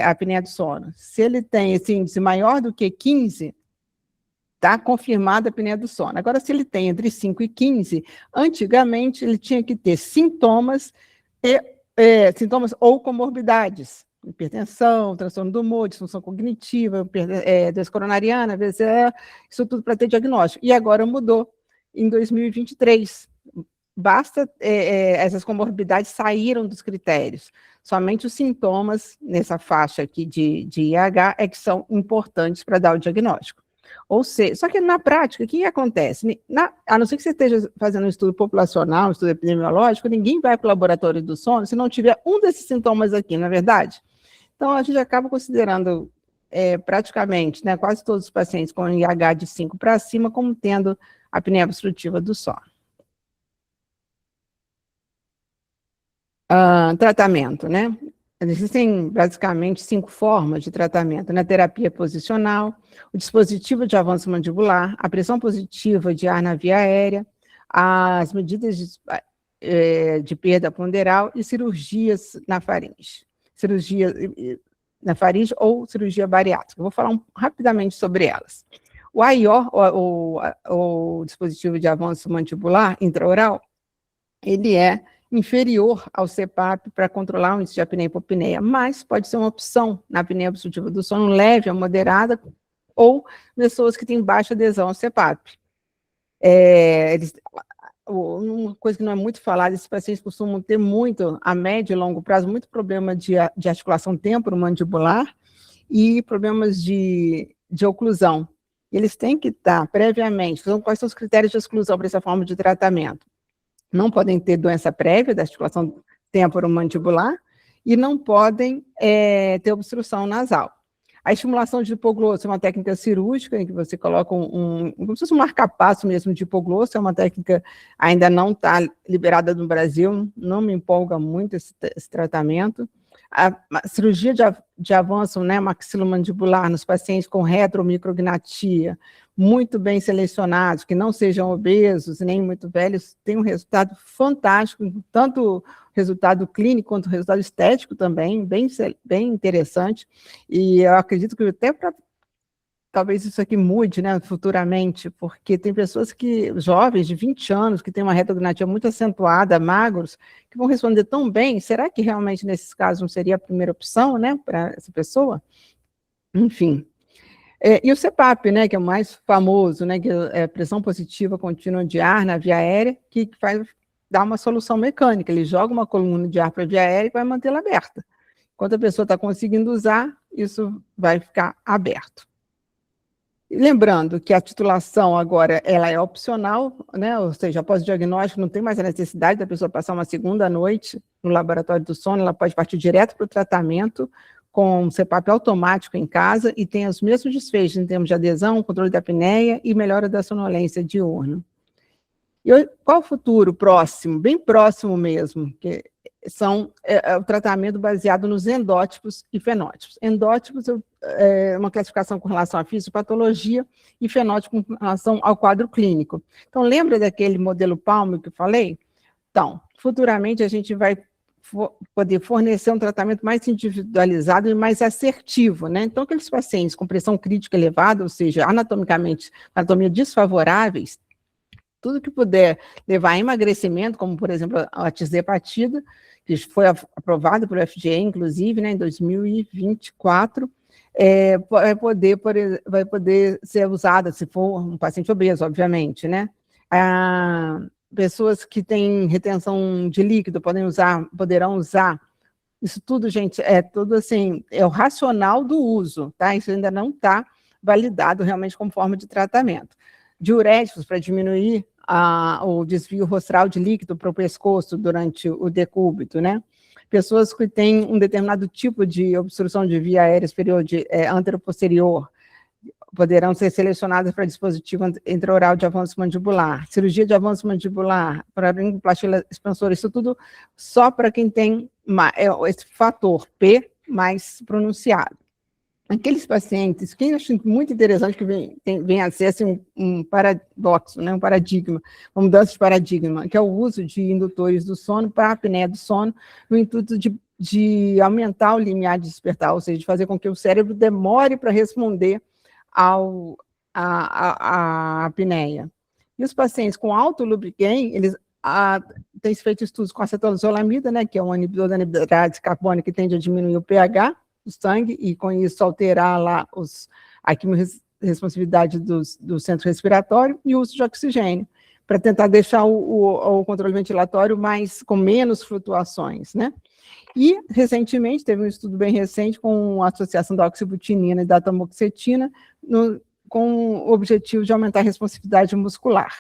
a apneia do sono. Se ele tem esse índice maior do que 15, está confirmada a apneia do sono. Agora, se ele tem entre 5 e 15, antigamente ele tinha que ter sintomas ou comorbidades, hipertensão, transtorno do humor, disfunção cognitiva, doença coronariana, VCE, isso tudo para ter diagnóstico. E agora mudou, em 2023. Basta, essas comorbidades saíram dos critérios. Somente os sintomas nessa faixa aqui de IH que são importantes para dar o diagnóstico. Ou seja, só que na prática, o que acontece? A não ser que você esteja fazendo um estudo populacional, um estudo epidemiológico, ninguém vai para o laboratório do sono se não tiver um desses sintomas aqui, não é verdade? Então, a gente acaba considerando praticamente, né, quase todos os pacientes com IH de 5 para cima como tendo apneia obstrutiva do sono. Tratamento, né? Existem basicamente 5 formas de tratamento, né? Terapia posicional, o dispositivo de avanço mandibular, a pressão positiva de ar na via aérea, as medidas de perda ponderal e cirurgias na faringe. Cirurgia na faringe ou cirurgia bariátrica. Eu vou falar rapidamente sobre elas. O IOR, o dispositivo de avanço mandibular intraoral, ele é inferior ao CPAP para controlar o índice de apneia e hipopneia, mas pode ser uma opção na apneia obstrutiva do sono leve a moderada ou pessoas que têm baixa adesão ao CPAP. Uma coisa que não é muito falada, esses pacientes costumam ter muito, a médio e longo prazo, muito problema de articulação temporomandibular e problemas de oclusão. Eles têm que estar previamente, então, quais são os critérios de exclusão para essa forma de tratamento? Não podem ter doença prévia da articulação temporomandibular e não podem ter obstrução nasal. A estimulação de hipoglosso é uma técnica cirúrgica em que você coloca como se fosse um marca-passo mesmo de hipoglosso, é uma técnica ainda não está liberada no Brasil, não me empolga muito esse tratamento. A cirurgia de avanço, né, maxilomandibular nos pacientes com retromicrognatia, muito bem selecionados, que não sejam obesos, nem muito velhos, tem um resultado fantástico, tanto resultado clínico quanto resultado estético também, bem interessante, e eu acredito que até talvez isso aqui mude, né, futuramente, porque tem pessoas jovens de 20 anos, que têm uma retrognatia muito acentuada, magros, que vão responder tão bem, será que realmente nesses casos não seria a primeira opção, né, para essa pessoa? Enfim. E o CPAP, né, que é o mais famoso, né, que é a pressão positiva contínua de ar na via aérea, que dá uma solução mecânica, ele joga uma coluna de ar para a via aérea e vai mantê-la aberta. Enquanto a pessoa está conseguindo usar, isso vai ficar aberto. E lembrando que a titulação agora, ela é opcional, né, ou seja, após o diagnóstico não tem mais a necessidade da pessoa passar uma segunda noite no laboratório do sono, ela pode partir direto para o tratamento, com CPAP automático em casa e tem os mesmos desfechos em termos de adesão, controle da apneia e melhora da sonolência diurna. E qual o futuro próximo? Bem próximo mesmo, que são o tratamento baseado nos endótipos e fenótipos. Endótipos é uma classificação com relação à fisiopatologia e fenótipo com relação ao quadro clínico. Então, lembra daquele modelo Palmer que eu falei? Então, futuramente a gente vai poder fornecer um tratamento mais individualizado e mais assertivo, né? Então, aqueles pacientes com pressão crítica elevada, ou seja, anatomicamente, anatomia desfavoráveis, tudo que puder levar a emagrecimento, como, por exemplo, a tirzepatida, que foi aprovada pelo FDA, inclusive, né, em 2024, vai poder ser usada, se for um paciente obeso, obviamente, né? Pessoas que têm retenção de líquido poderão usar. Isso tudo, gente, é tudo assim, é o racional do uso, tá? Isso ainda não está validado realmente como forma de tratamento. Diuréticos para diminuir o desvio rostral de líquido para o pescoço durante o decúbito, né? Pessoas que têm um determinado tipo de obstrução de via aérea superior anteroposterior poderão ser selecionadas para dispositivo intraoral de avanço mandibular, cirurgia de avanço mandibular, para laringoplastia expansora, isso tudo só para quem tem esse fator P mais pronunciado. Aqueles pacientes, que eu acho muito interessante que vem a ser assim, um paradoxo, né, um paradigma, uma mudança de paradigma, que é o uso de indutores do sono para a apneia do sono, no intuito de aumentar o limiar de despertar, ou seja, de fazer com que o cérebro demore para responder a apneia. E os pacientes com alto lubrigain, eles têm feito estudos com acetylzolamida, né, que é um inibidor da anidrase carbônica que tende a diminuir o pH do sangue e com isso alterar lá a quimiorresponsividade do centro respiratório e o uso de oxigênio, para tentar deixar o controle ventilatório com menos flutuações, né? E, recentemente, teve um estudo bem recente com a associação da oxibutinina e da tamoxetina, com o objetivo de aumentar a responsividade muscular.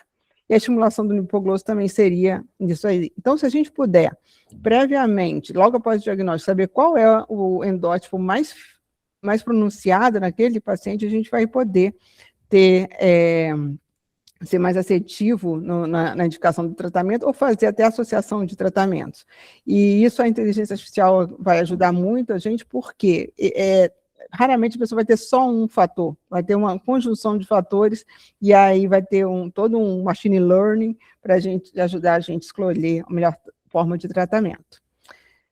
E a estimulação do hipoglosso também seria isso aí. Então, se a gente puder, previamente, logo após o diagnóstico, saber qual é o endótipo mais pronunciado naquele paciente, a gente vai poder ser mais assertivo na indicação do tratamento ou fazer até associação de tratamentos. E isso a inteligência artificial vai ajudar muito a gente, porque raramente a pessoa vai ter só um fator, vai ter uma conjunção de fatores, e aí vai ter todo um machine learning para ajudar a gente a escolher a melhor forma de tratamento.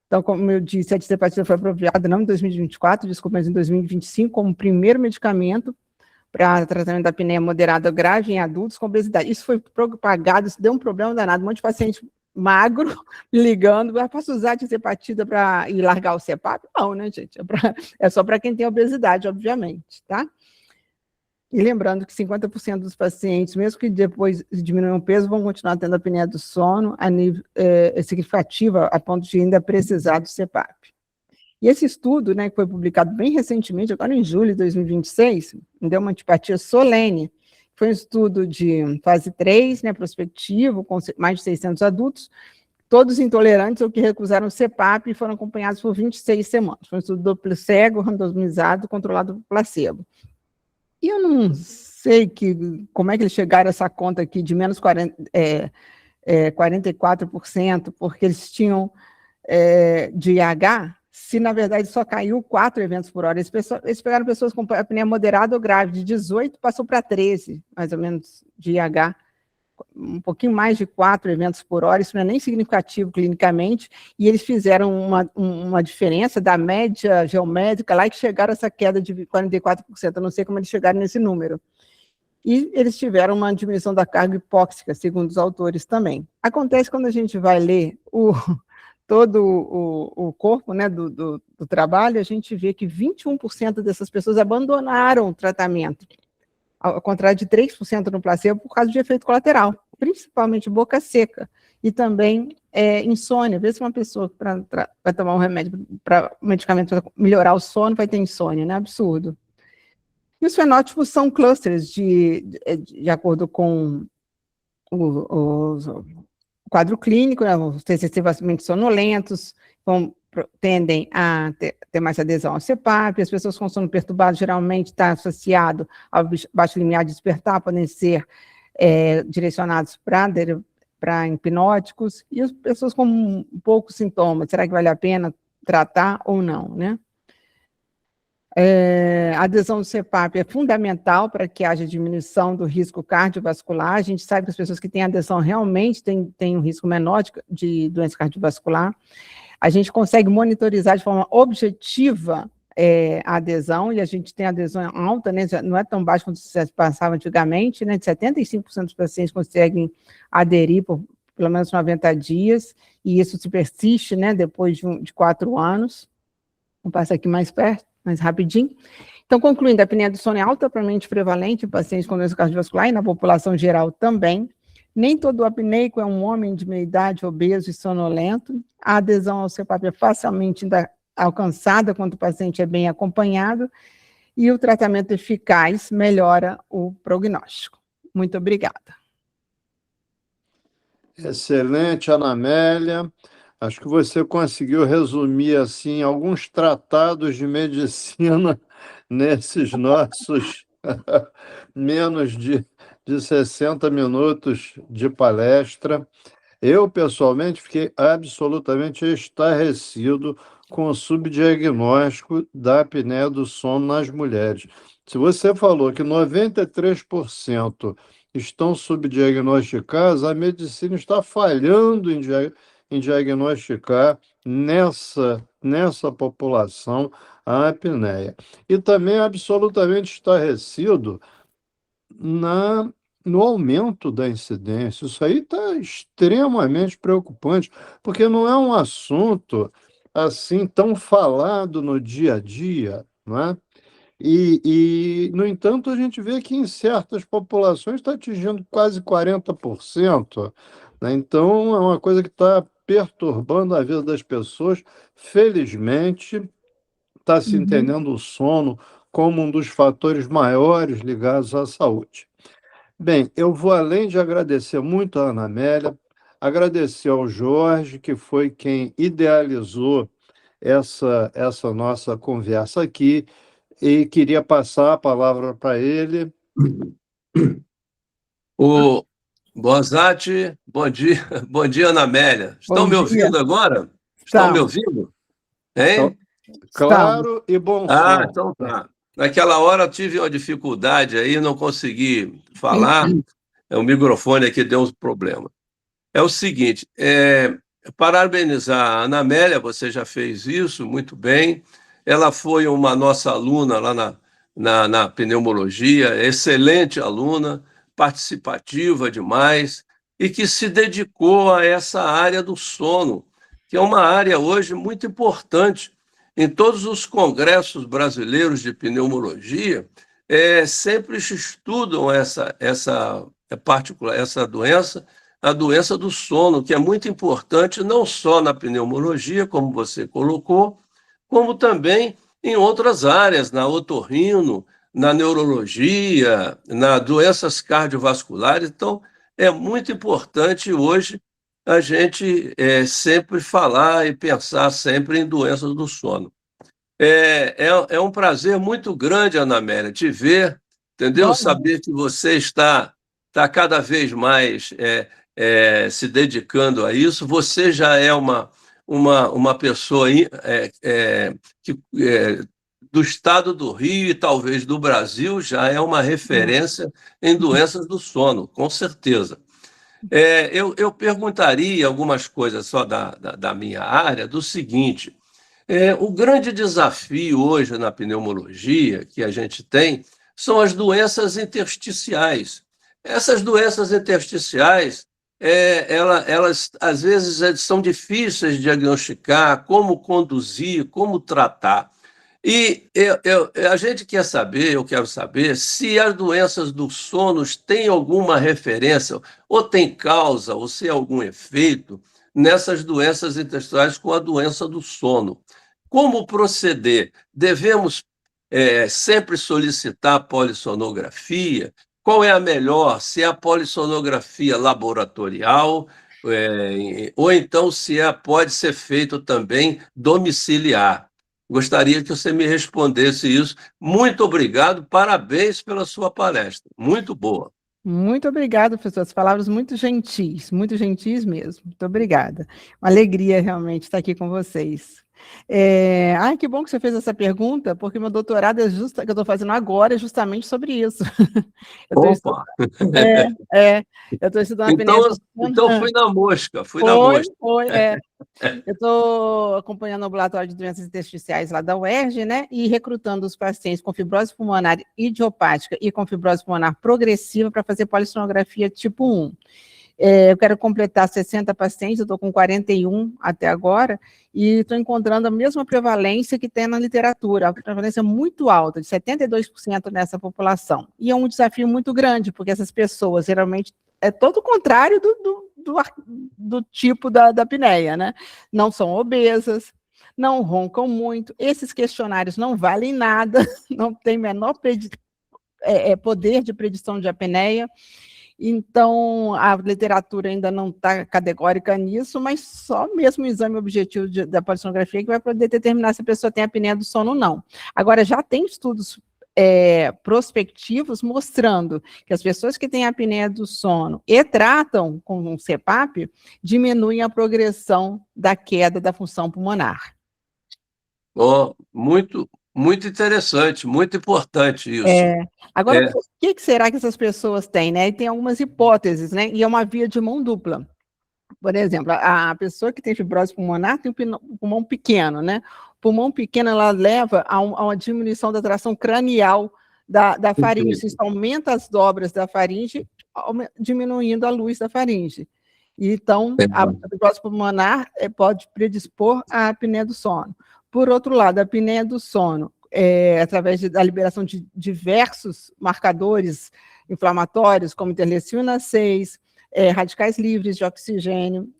Então, como eu disse, a discepatina foi aprovada não em 2024, desculpa, mas em 2025, como primeiro medicamento para tratamento da apneia moderada grave em adultos com obesidade. Isso foi propagado, isso deu um problema danado, um monte de paciente magro ligando, posso usar a discepatina para ir largar o CPAP? Não, né, gente? É só para quem tem obesidade, obviamente, tá? E lembrando que 50% dos pacientes, mesmo que depois diminuam o peso, vão continuar tendo apneia do sono a nível significativa, a ponto de ainda precisar do CPAP. E esse estudo, né, que foi publicado bem recentemente, agora em julho de 2026, deu uma antipatia solene. Foi um estudo de fase 3, né, prospectivo, com mais de 600 adultos, todos intolerantes ou que recusaram o CPAP e foram acompanhados por 26 semanas. Foi um estudo duplo cego, randomizado, controlado por placebo. E eu não sei como é que eles chegaram a essa conta aqui de menos 44%, porque eles tinham de IH, se na verdade só caiu 4 eventos por hora. Eles pegaram pessoas com apneia moderada ou grave, de 18 passou para 13, mais ou menos, de IH, um pouquinho mais de 4 eventos por hora, isso não é nem significativo clinicamente, e eles fizeram uma diferença da média geométrica lá, que chegaram a essa queda de 44%, eu não sei como eles chegaram nesse número. E eles tiveram uma diminuição da carga hipóxica, segundo os autores também. Acontece quando a gente vai ler todo o corpo, né, do trabalho, a gente vê que 21% dessas pessoas abandonaram o tratamento, ao contrário de 3% no placebo, por causa de efeito colateral, principalmente boca seca, e também insônia. Às vezes uma pessoa vai tomar um remédio, um medicamento para melhorar o sono, vai ter insônia, né? Absurdo. E os fenótipos são clusters de acordo com o quadro clínico, né, os excessivamente sonolentos, tendem a ter mais adesão ao CPAP, as pessoas com sono perturbado geralmente está associado ao baixo limiar de despertar, podem ser direcionados para hipnóticos, e as pessoas com poucos sintomas, será que vale a pena tratar ou não, né? A adesão do CPAP é fundamental para que haja diminuição do risco cardiovascular. A gente sabe que as pessoas que têm adesão realmente têm um risco menor de doença cardiovascular. A gente consegue monitorizar de forma objetiva a adesão, e a gente tem adesão alta, né, não é tão baixa quanto se passava antigamente, né, de 75% dos pacientes conseguem aderir por pelo menos 90 dias, e isso se persiste, né, depois de 4 anos. Vou passar aqui mais perto. mais rapidinho. Então, concluindo, a apneia do sono é altamente prevalente em pacientes com doença cardiovascular e na população geral também. Nem todo apneico é um homem de meia idade, obeso e sonolento. A adesão ao CPAP é facilmente alcançada quando o paciente é bem acompanhado e o tratamento eficaz melhora o prognóstico. Muito obrigada. Excelente, Ana Amélia. Acho que você conseguiu resumir assim alguns tratados de medicina nesses nossos menos de 60 minutos de palestra. Eu, pessoalmente, fiquei absolutamente estarrecido com o subdiagnóstico da apneia do sono nas mulheres. Se você falou que 93% estão subdiagnosticados, a medicina está falhando em diagnosticar nessa população a apneia. E também absolutamente estarrecido no aumento da incidência. Isso aí está extremamente preocupante, porque não é um assunto assim tão falado no dia a dia, não é? No entanto, a gente vê que em certas populações está atingindo quase 40%, né? Então, é uma coisa que está perturbando a vida das pessoas. Felizmente, está se entendendo o sono como um dos fatores maiores ligados à saúde. Bem, eu vou, além de agradecer muito a Ana Amélia, agradecer ao Jorge, que foi quem idealizou essa nossa conversa aqui, e queria passar a palavra para ele. O Bozatti, bom dia, Ana Amélia. Estão me ouvindo agora? Estão me ouvindo? Hein? Claro e bom som. Então tá. Naquela hora eu tive uma dificuldade aí, não consegui falar, o microfone aqui deu um problema. É o seguinte, parabenizar a Ana Amélia, você já fez isso muito bem. Ela foi uma nossa aluna lá na pneumologia, excelente aluna, participativa demais, e que se dedicou a essa área do sono, que é uma área hoje muito importante. Em todos os congressos brasileiros de pneumologia, sempre se estudam essa doença, a doença do sono, que é muito importante não só na pneumologia, como você colocou, como também em outras áreas, na otorrino, na neurologia, nas doenças cardiovasculares. Então, é muito importante hoje a gente sempre falar e pensar sempre em doenças do sono. É um prazer muito grande, Ana Amélia, te ver, entendeu? Saber que você está cada vez mais se dedicando a isso. Você já é uma pessoa do estado do Rio e talvez do Brasil, já é uma referência em doenças do sono, com certeza. Eu perguntaria algumas coisas só da minha área, do seguinte: o grande desafio hoje na pneumologia que a gente tem são as doenças intersticiais. Essas doenças intersticiais, elas às vezes são difíceis de diagnosticar, como conduzir, como tratar. E a gente quer saber, eu quero saber, se as doenças do sono têm alguma referência, ou tem causa, ou se há algum efeito nessas doenças intersticiais com a doença do sono. Como proceder? Devemos sempre solicitar polissonografia? Qual é a melhor? Se é a polissonografia laboratorial, ou então se pode ser feito também domiciliar. Gostaria que você me respondesse isso. Muito obrigado, parabéns pela sua palestra. Muito boa. Muito obrigada, professor. As palavras muito gentis mesmo. Muito obrigada. Uma alegria realmente estar aqui com vocês. Que bom que você fez essa pergunta, porque meu doutorado que eu estou fazendo agora é justamente sobre isso. Opa! Eu estou estudando a apneia do sono. Então fui na mosca, Eu estou acompanhando o ambulatório de doenças intersticiais lá da UERJ, né, e recrutando os pacientes com fibrose pulmonar idiopática e com fibrose pulmonar progressiva para fazer polissonografia tipo 1. Eu quero completar 60 pacientes, eu estou com 41 até agora, e estou encontrando a mesma prevalência que tem na literatura, a prevalência muito alta, de 72% nessa população. E é um desafio muito grande, porque essas pessoas, geralmente, é todo o contrário do tipo da apneia, né? Não são obesas, não roncam muito, esses questionários não valem nada, não tem menor poder de predição de apneia. Então, a literatura ainda não está categórica nisso, mas só mesmo o exame objetivo da polissonografia que vai poder determinar se a pessoa tem apneia do sono ou não. Agora, já tem estudos prospectivos mostrando que as pessoas que têm apneia do sono e tratam com um CPAP diminuem a progressão da queda da função pulmonar. Oh, muito, muito interessante, muito importante isso. Agora, por que será que essas pessoas têm, né? E tem algumas hipóteses, né? E é uma via de mão dupla. Por exemplo, a pessoa que tem fibrose pulmonar tem um pulmão pequeno, né? O pulmão pequeno, ela leva a uma diminuição da tração cranial da faringe. Isso aumenta as dobras da faringe, diminuindo a luz da faringe. Então, a fibrose pulmonar pode predispor à apneia do sono. Por outro lado, a apneia do sono, através da liberação de diversos marcadores inflamatórios, como interleucina 6, radicais livres de oxigênio,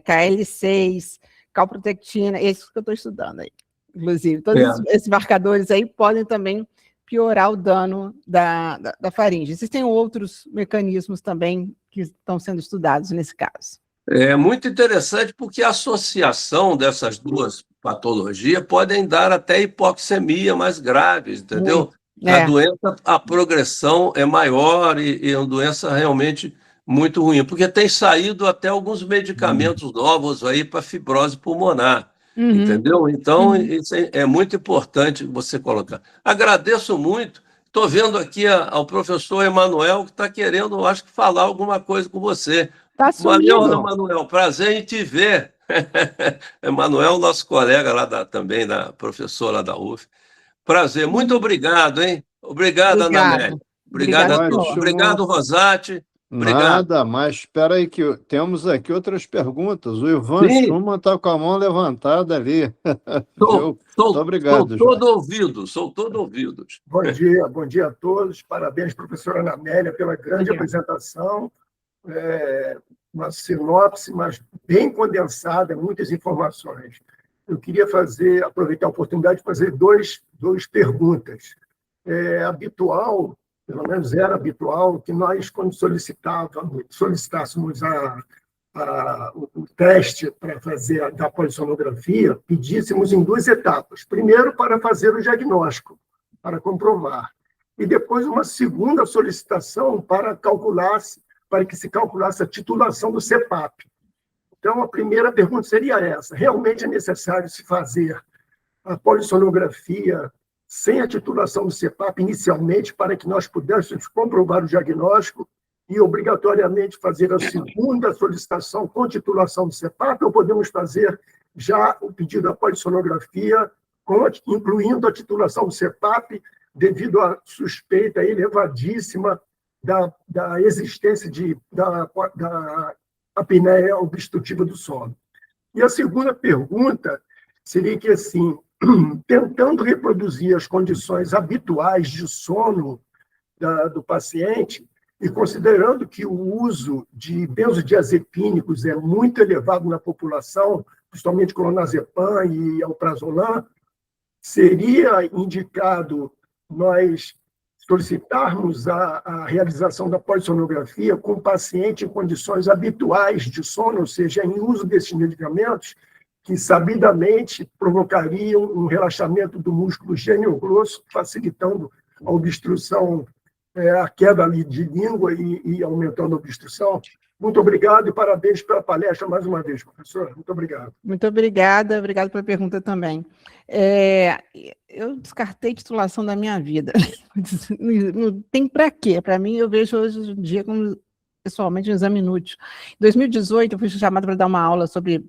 KL6, calprotectina, esses que eu estou estudando aí, inclusive. Todos esses marcadores aí podem também piorar o dano da faringe. Existem outros mecanismos também que estão sendo estudados nesse caso. É muito interessante porque a associação dessas duas patologias podem dar até hipoxemia mais graves, entendeu? A doença, a progressão é maior e é uma doença realmente muito ruim, porque tem saído até alguns medicamentos novos aí para fibrose pulmonar, entendeu? Então, isso é muito importante você colocar. Agradeço muito. Estou vendo aqui ao professor Emanuel, que está querendo, acho que, falar alguma coisa com você. Tá Valeu, Emanuel, prazer em te ver. Emanuel, nosso colega lá também, da professora da UF. Prazer, muito obrigado, hein? Obrigado, Anamélia. Obrigado a todos. Obrigado, Rosati. Obrigado. Nada, mas espera aí que temos aqui outras perguntas. O Ivan Schumann está com a mão levantada ali. Muito obrigado. Sou todo ouvidos. Bom dia a todos. Parabéns, professora Anamélia, pela grande apresentação. Uma sinopse, mas bem condensada, muitas informações. Eu queria aproveitar a oportunidade de fazer duas perguntas. É habitual, pelo menos era habitual, que nós, quando solicitássemos o teste para fazer da polissonografia, pedíssemos em duas etapas. Primeiro, para fazer o diagnóstico, para comprovar. E depois, uma segunda solicitação para que se calculasse a titulação do CPAP. Então, a primeira pergunta seria essa: realmente é necessário se fazer a polissonografia sem a titulação do CPAP inicialmente, para que nós pudéssemos comprovar o diagnóstico e, obrigatoriamente, fazer a segunda solicitação com titulação do CPAP, ou podemos fazer já o pedido da polissonografia, incluindo a titulação do CPAP, devido à suspeita elevadíssima da existência da apneia obstrutiva do sono. E a segunda pergunta seria que, assim, tentando reproduzir as condições habituais de sono do paciente, e considerando que o uso de benzodiazepínicos é muito elevado na população, principalmente clonazepam e alprazolam, seria indicado nós solicitarmos a realização da polissonografia com o paciente em condições habituais de sono, ou seja, em uso desses medicamentos, que sabidamente provocariam um relaxamento do músculo gênio-grosso, facilitando a obstrução, a queda ali de língua e aumentando a obstrução. Muito obrigado e parabéns pela palestra mais uma vez, professor. Muito obrigado. Muito obrigada pela pergunta também. Eu descartei titulação da minha vida. Não tem para quê? Para mim, eu vejo hoje em dia como, pessoalmente, um exame inútil. Em 2018, eu fui chamada para dar uma aula sobre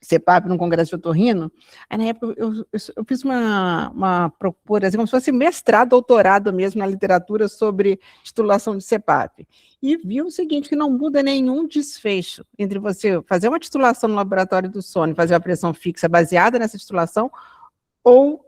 CEPAP no Congresso de Otorrino. Aí, na época, eu fiz uma procura, assim, como se fosse mestrado, doutorado mesmo na literatura sobre titulação de CEPAP. E vi o seguinte, que não muda nenhum desfecho entre você fazer uma titulação no laboratório do sono e fazer uma pressão fixa baseada nessa titulação, ou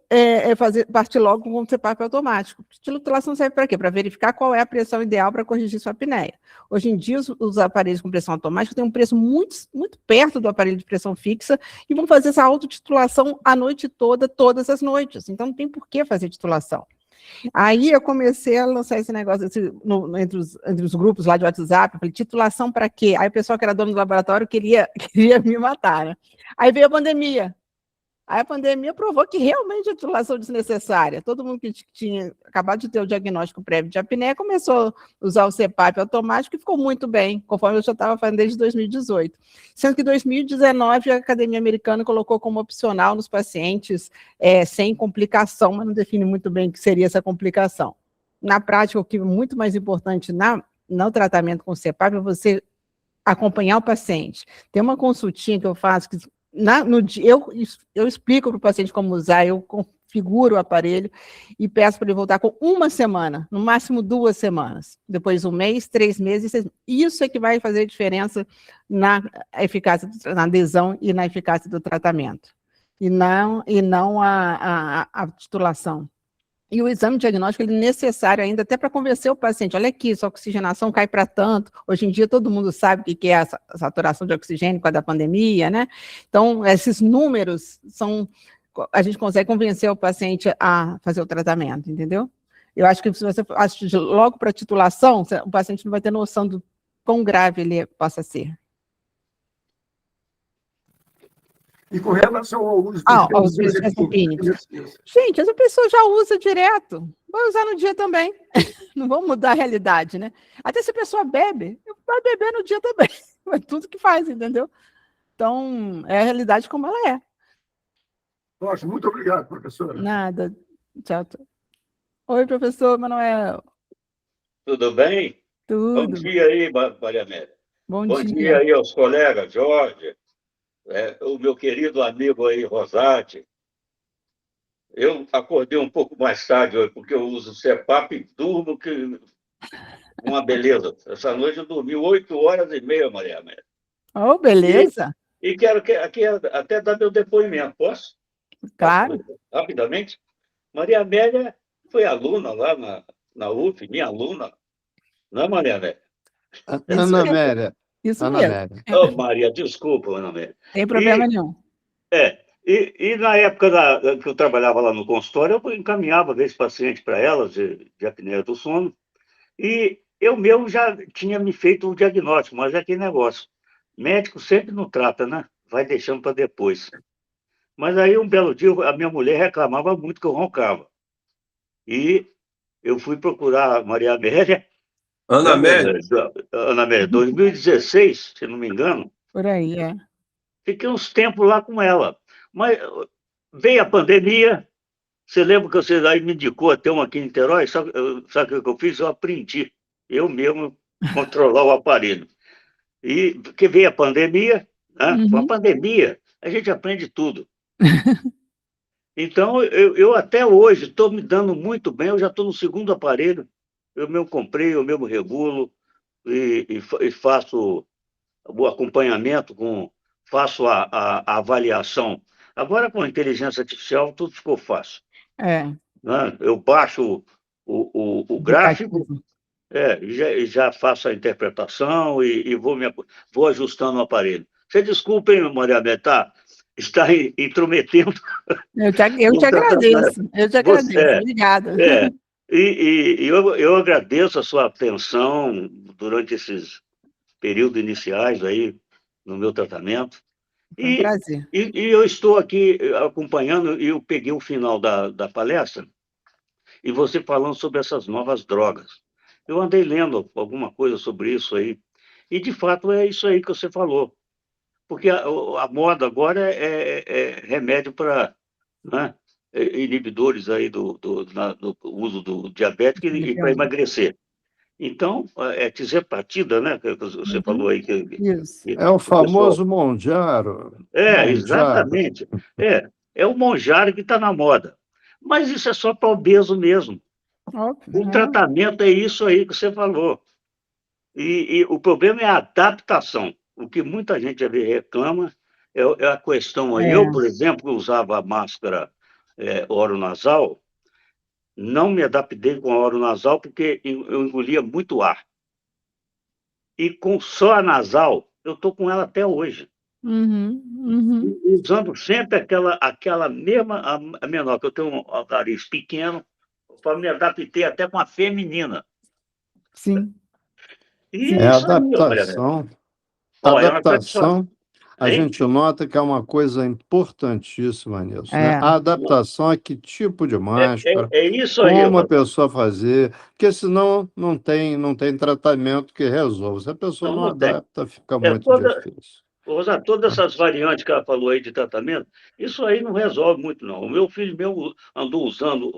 partir logo com o CEPAP automático. Titulação serve para quê? Para verificar qual é a pressão ideal para corrigir sua apneia. Hoje em dia, os aparelhos com pressão automática têm um preço muito, muito perto do aparelho de pressão fixa e vão fazer essa autotitulação a noite toda, todas as noites. Então, não tem por que fazer titulação. Aí eu comecei a lançar esse negócio entre os grupos lá de WhatsApp, eu falei, titulação para quê? Aí o pessoal que era dono do laboratório queria me matar, né? Aí veio a pandemia. Aí a pandemia provou que realmente a titulação é desnecessária. Todo mundo que tinha acabado de ter o diagnóstico prévio de apneia começou a usar o CEPAP automático e ficou muito bem, conforme eu já estava fazendo desde 2018. Sendo que em 2019 a Academia Americana colocou como opcional nos pacientes sem complicação, mas não define muito bem o que seria essa complicação. Na prática, o que é muito mais importante no tratamento com o CEPAP é você acompanhar o paciente. Tem uma consultinha que eu faço que eu explico para o paciente como usar, eu configuro o aparelho e peço para ele voltar com 1 semana, no máximo 2 semanas. Depois 1 mês, 3 meses, 6 meses. Isso é que vai fazer diferença na eficácia, na adesão e na eficácia do tratamento. E não a titulação. E o exame diagnóstico ele é necessário ainda até para convencer o paciente. Olha aqui, sua oxigenação cai para tanto. Hoje em dia todo mundo sabe o que é a saturação de oxigênio com a da pandemia, né? Então, esses números a gente consegue convencer o paciente a fazer o tratamento, entendeu? Eu acho que se você assistir logo para a titulação, o paciente não vai ter noção do quão grave ele possa ser. E com relação ao uso aos benzodiazepínicos. Gente, essa pessoa já usa direto. Vai usar no dia também. Não vão mudar a realidade, né? Até se a pessoa bebe, vai beber no dia também. É tudo que faz, entendeu? Então, é a realidade como ela é. Nossa, muito obrigado, professora. Nada. Tchau. Oi, professor Manuel. Tudo bem? Tudo. Bom dia aí, Maria Amélia. Bom dia dia aí aos colegas, Jorge, o meu querido amigo aí, Rosati. Eu acordei um pouco mais tarde hoje, porque eu uso CEPAP e durmo que uma beleza. Essa noite eu dormi 8h30, Maria Amélia. Oh, beleza. E quero aqui até dar meu depoimento, posso? Claro. Rapidamente. Maria Amélia foi aluna lá na UF, minha aluna. Não é, Maria Amélia? Ana Amélia. Isso Ana mesmo. Amélia. Oh, Maria, desculpa, Ana Amélia. Tem problema nenhum. E na época que eu trabalhava lá no consultório, eu encaminhava esse paciente para elas de apneia do sono, e eu mesmo já tinha me feito o diagnóstico, mas é aquele negócio. Médico sempre não trata, né? Vai deixando para depois. Mas aí, um belo dia, a minha mulher reclamava muito que eu roncava. E eu fui procurar a Maria Amélia. Ana Amélia. Ana Amélia, 2016, se não me engano. Por aí, Fiquei uns tempos lá com ela. Mas veio a pandemia, você lembra que você aí me indicou até uma aqui em Niterói? Sabe o que eu fiz? Eu aprendi, eu mesmo, controlar o aparelho. E porque veio a pandemia, né? Com a pandemia, a gente aprende tudo. Então, eu até hoje estou me dando muito bem, eu já estou no 2º aparelho, eu mesmo comprei, eu mesmo regulo e faço o acompanhamento, faço a avaliação. Agora, com a inteligência artificial, tudo ficou fácil. Né? Eu baixo o gráfico, já faço a interpretação e vou ajustando o aparelho. Você desculpa, hein, Maria Amélia, está intrometendo. Eu te agradeço. Eu te agradeço. Obrigada. E eu agradeço a sua atenção durante esses períodos iniciais aí no meu tratamento. Foi um prazer. E eu estou aqui acompanhando, e eu peguei o final da palestra, e você falando sobre essas novas drogas. Eu andei lendo alguma coisa sobre isso aí, e de fato é isso aí que você falou. Porque a moda agora é remédio para, né, inibidores aí do uso do diabético e para emagrecer. Então, é tizepartida, né? Que você falou aí. Isso. É o famoso Monjaro. Monjaro. Exatamente. É o Monjaro que está na moda. Mas isso é só para obeso mesmo. Óbvio, O tratamento é isso aí que você falou. E o problema é a adaptação. O que muita gente já reclama é a questão aí. Eu, por exemplo, que usava a máscara oronasal, não me adaptei com a oronasal porque eu engolia muito ar. E com só a nasal, eu estou com ela até hoje. Usando sempre aquela mesma, a menor, que eu tenho um nariz pequeno, para me adaptar até com a feminina. Sim. E É isso aí, adaptação. olha, Adaptação, a Hein? gente nota que é uma coisa importantíssima nisso, né? É. A adaptação a que tipo de máscara, é isso aí, como a Rosa. pessoa fazer, porque senão não tem tratamento que resolva. Se a pessoa não Não tem. adapta, fica muito difícil. Rosa, todas essas variantes que ela falou aí de tratamento, isso aí não resolve muito, não. O meu filho andou usando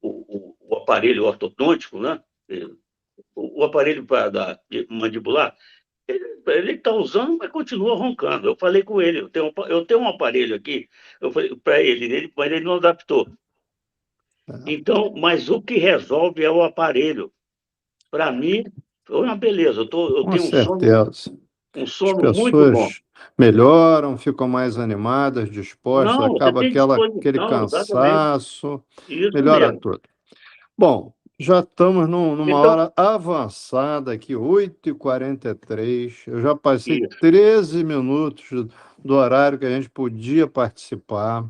o aparelho ortodôntico, né? O aparelho mandibular, ele está usando, mas continua roncando. Eu falei com ele, eu tenho um aparelho aqui, eu falei para ele, mas ele não adaptou. Então, mas o que resolve é o aparelho. Para mim, foi uma beleza. Eu Com tenho certeza. um As sono muito bom. pessoas melhoram, ficam mais animadas, dispostas, Não, você acaba tem aquele disposição, exatamente. cansaço, Isso melhora mesmo. tudo. Bom, já estamos numa Então, hora avançada aqui, 8h43. Eu já passei isso. 13 minutos do horário que a gente podia participar.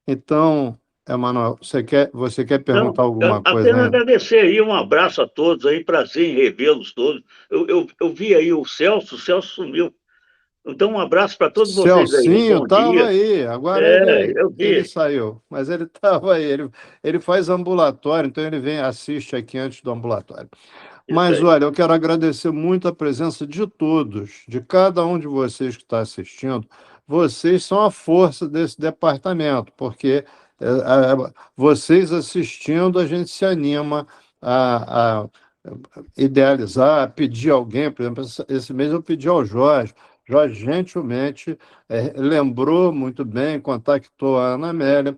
Então, Emanuel, você quer perguntar alguma coisa Apenas ainda? agradecer aí, um abraço a todos aí, prazer em revê-los todos. Eu vi aí o Celso sumiu. Então, um abraço para todos vocês aí. Um Celcinho bom estava dia. aí, agora Eu ele vi. saiu, mas ele estava aí. Ele faz ambulatório, então ele assiste aqui antes do ambulatório. Isso Mas, aí. olha, eu quero agradecer muito a presença de todos, de cada um de vocês que está assistindo. Vocês são a força desse departamento, porque vocês assistindo, a gente se anima a idealizar, a pedir alguém. Por exemplo, esse mês eu pedi ao Jorge. Jorge, gentilmente, lembrou muito bem, contactou a Ana Amélia.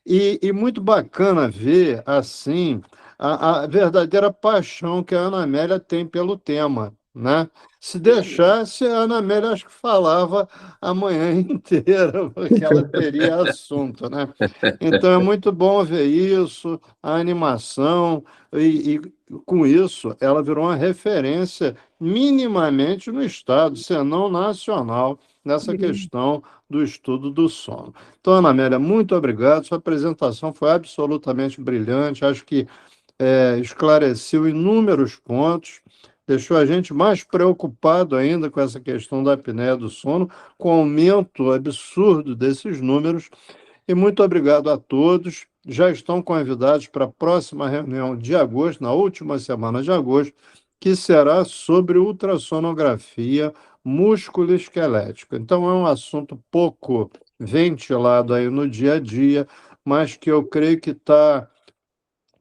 E muito bacana ver, assim, a verdadeira paixão que a Ana Amélia tem pelo tema, né? Se deixasse, a Ana Amélia acho que falava a manhã inteira, porque ela teria assunto, né? Então é muito bom ver isso, a animação, e com isso ela virou uma referência minimamente no Estado, se não nacional, nessa questão do estudo do sono. Então, Ana Amélia, muito obrigado. Sua apresentação foi absolutamente brilhante. Acho que esclareceu inúmeros pontos, deixou a gente mais preocupado ainda com essa questão da apneia do sono, com o aumento absurdo desses números. E muito obrigado a todos. Já estão convidados para a próxima reunião de agosto, na última semana de agosto, que será sobre ultrassonografia músculo-esquelética. Então, é um assunto pouco ventilado aí no dia a dia, mas que eu creio que está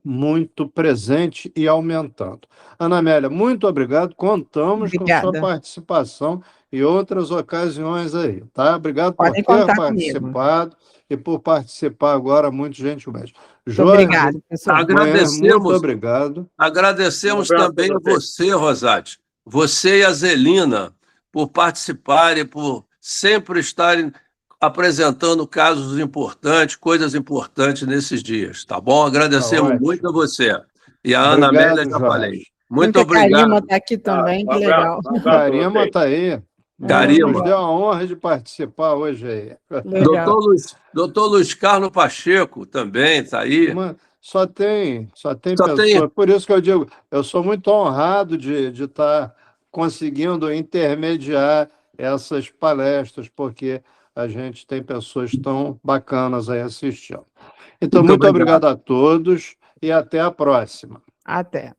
muito presente e aumentando. Ana Amélia, muito obrigado. Contamos com sua Obrigada. participação em outras ocasiões aí, tá? Obrigado por Podem ter contar comigo. participado e por participar agora muito gentilmente. Muito Jorge, obrigada, pessoal. muito Agradecemos, obrigado. agradecemos Um abraço também pra a você, Rosati, você e a Zelina, por participarem, por sempre estarem apresentando casos importantes, coisas importantes nesses dias, tá bom? Agradecemos ótimo. muito a você. E a Ana Obrigado, Amélia, já Jorge. falei. Muito A Karima obrigado. está aqui também, Um que abraço, legal. um abraço. Karima está aí. Karima. Nos deu a honra de participar hoje aí. Legal. Doutor Luiz Carlos Pacheco também está aí. Só tem Só pessoas. tem- Por isso que eu digo, eu sou muito honrado de estar conseguindo intermediar essas palestras, porque a gente tem pessoas tão bacanas aí assistindo. Então, muito obrigado a todos e até a próxima. Até.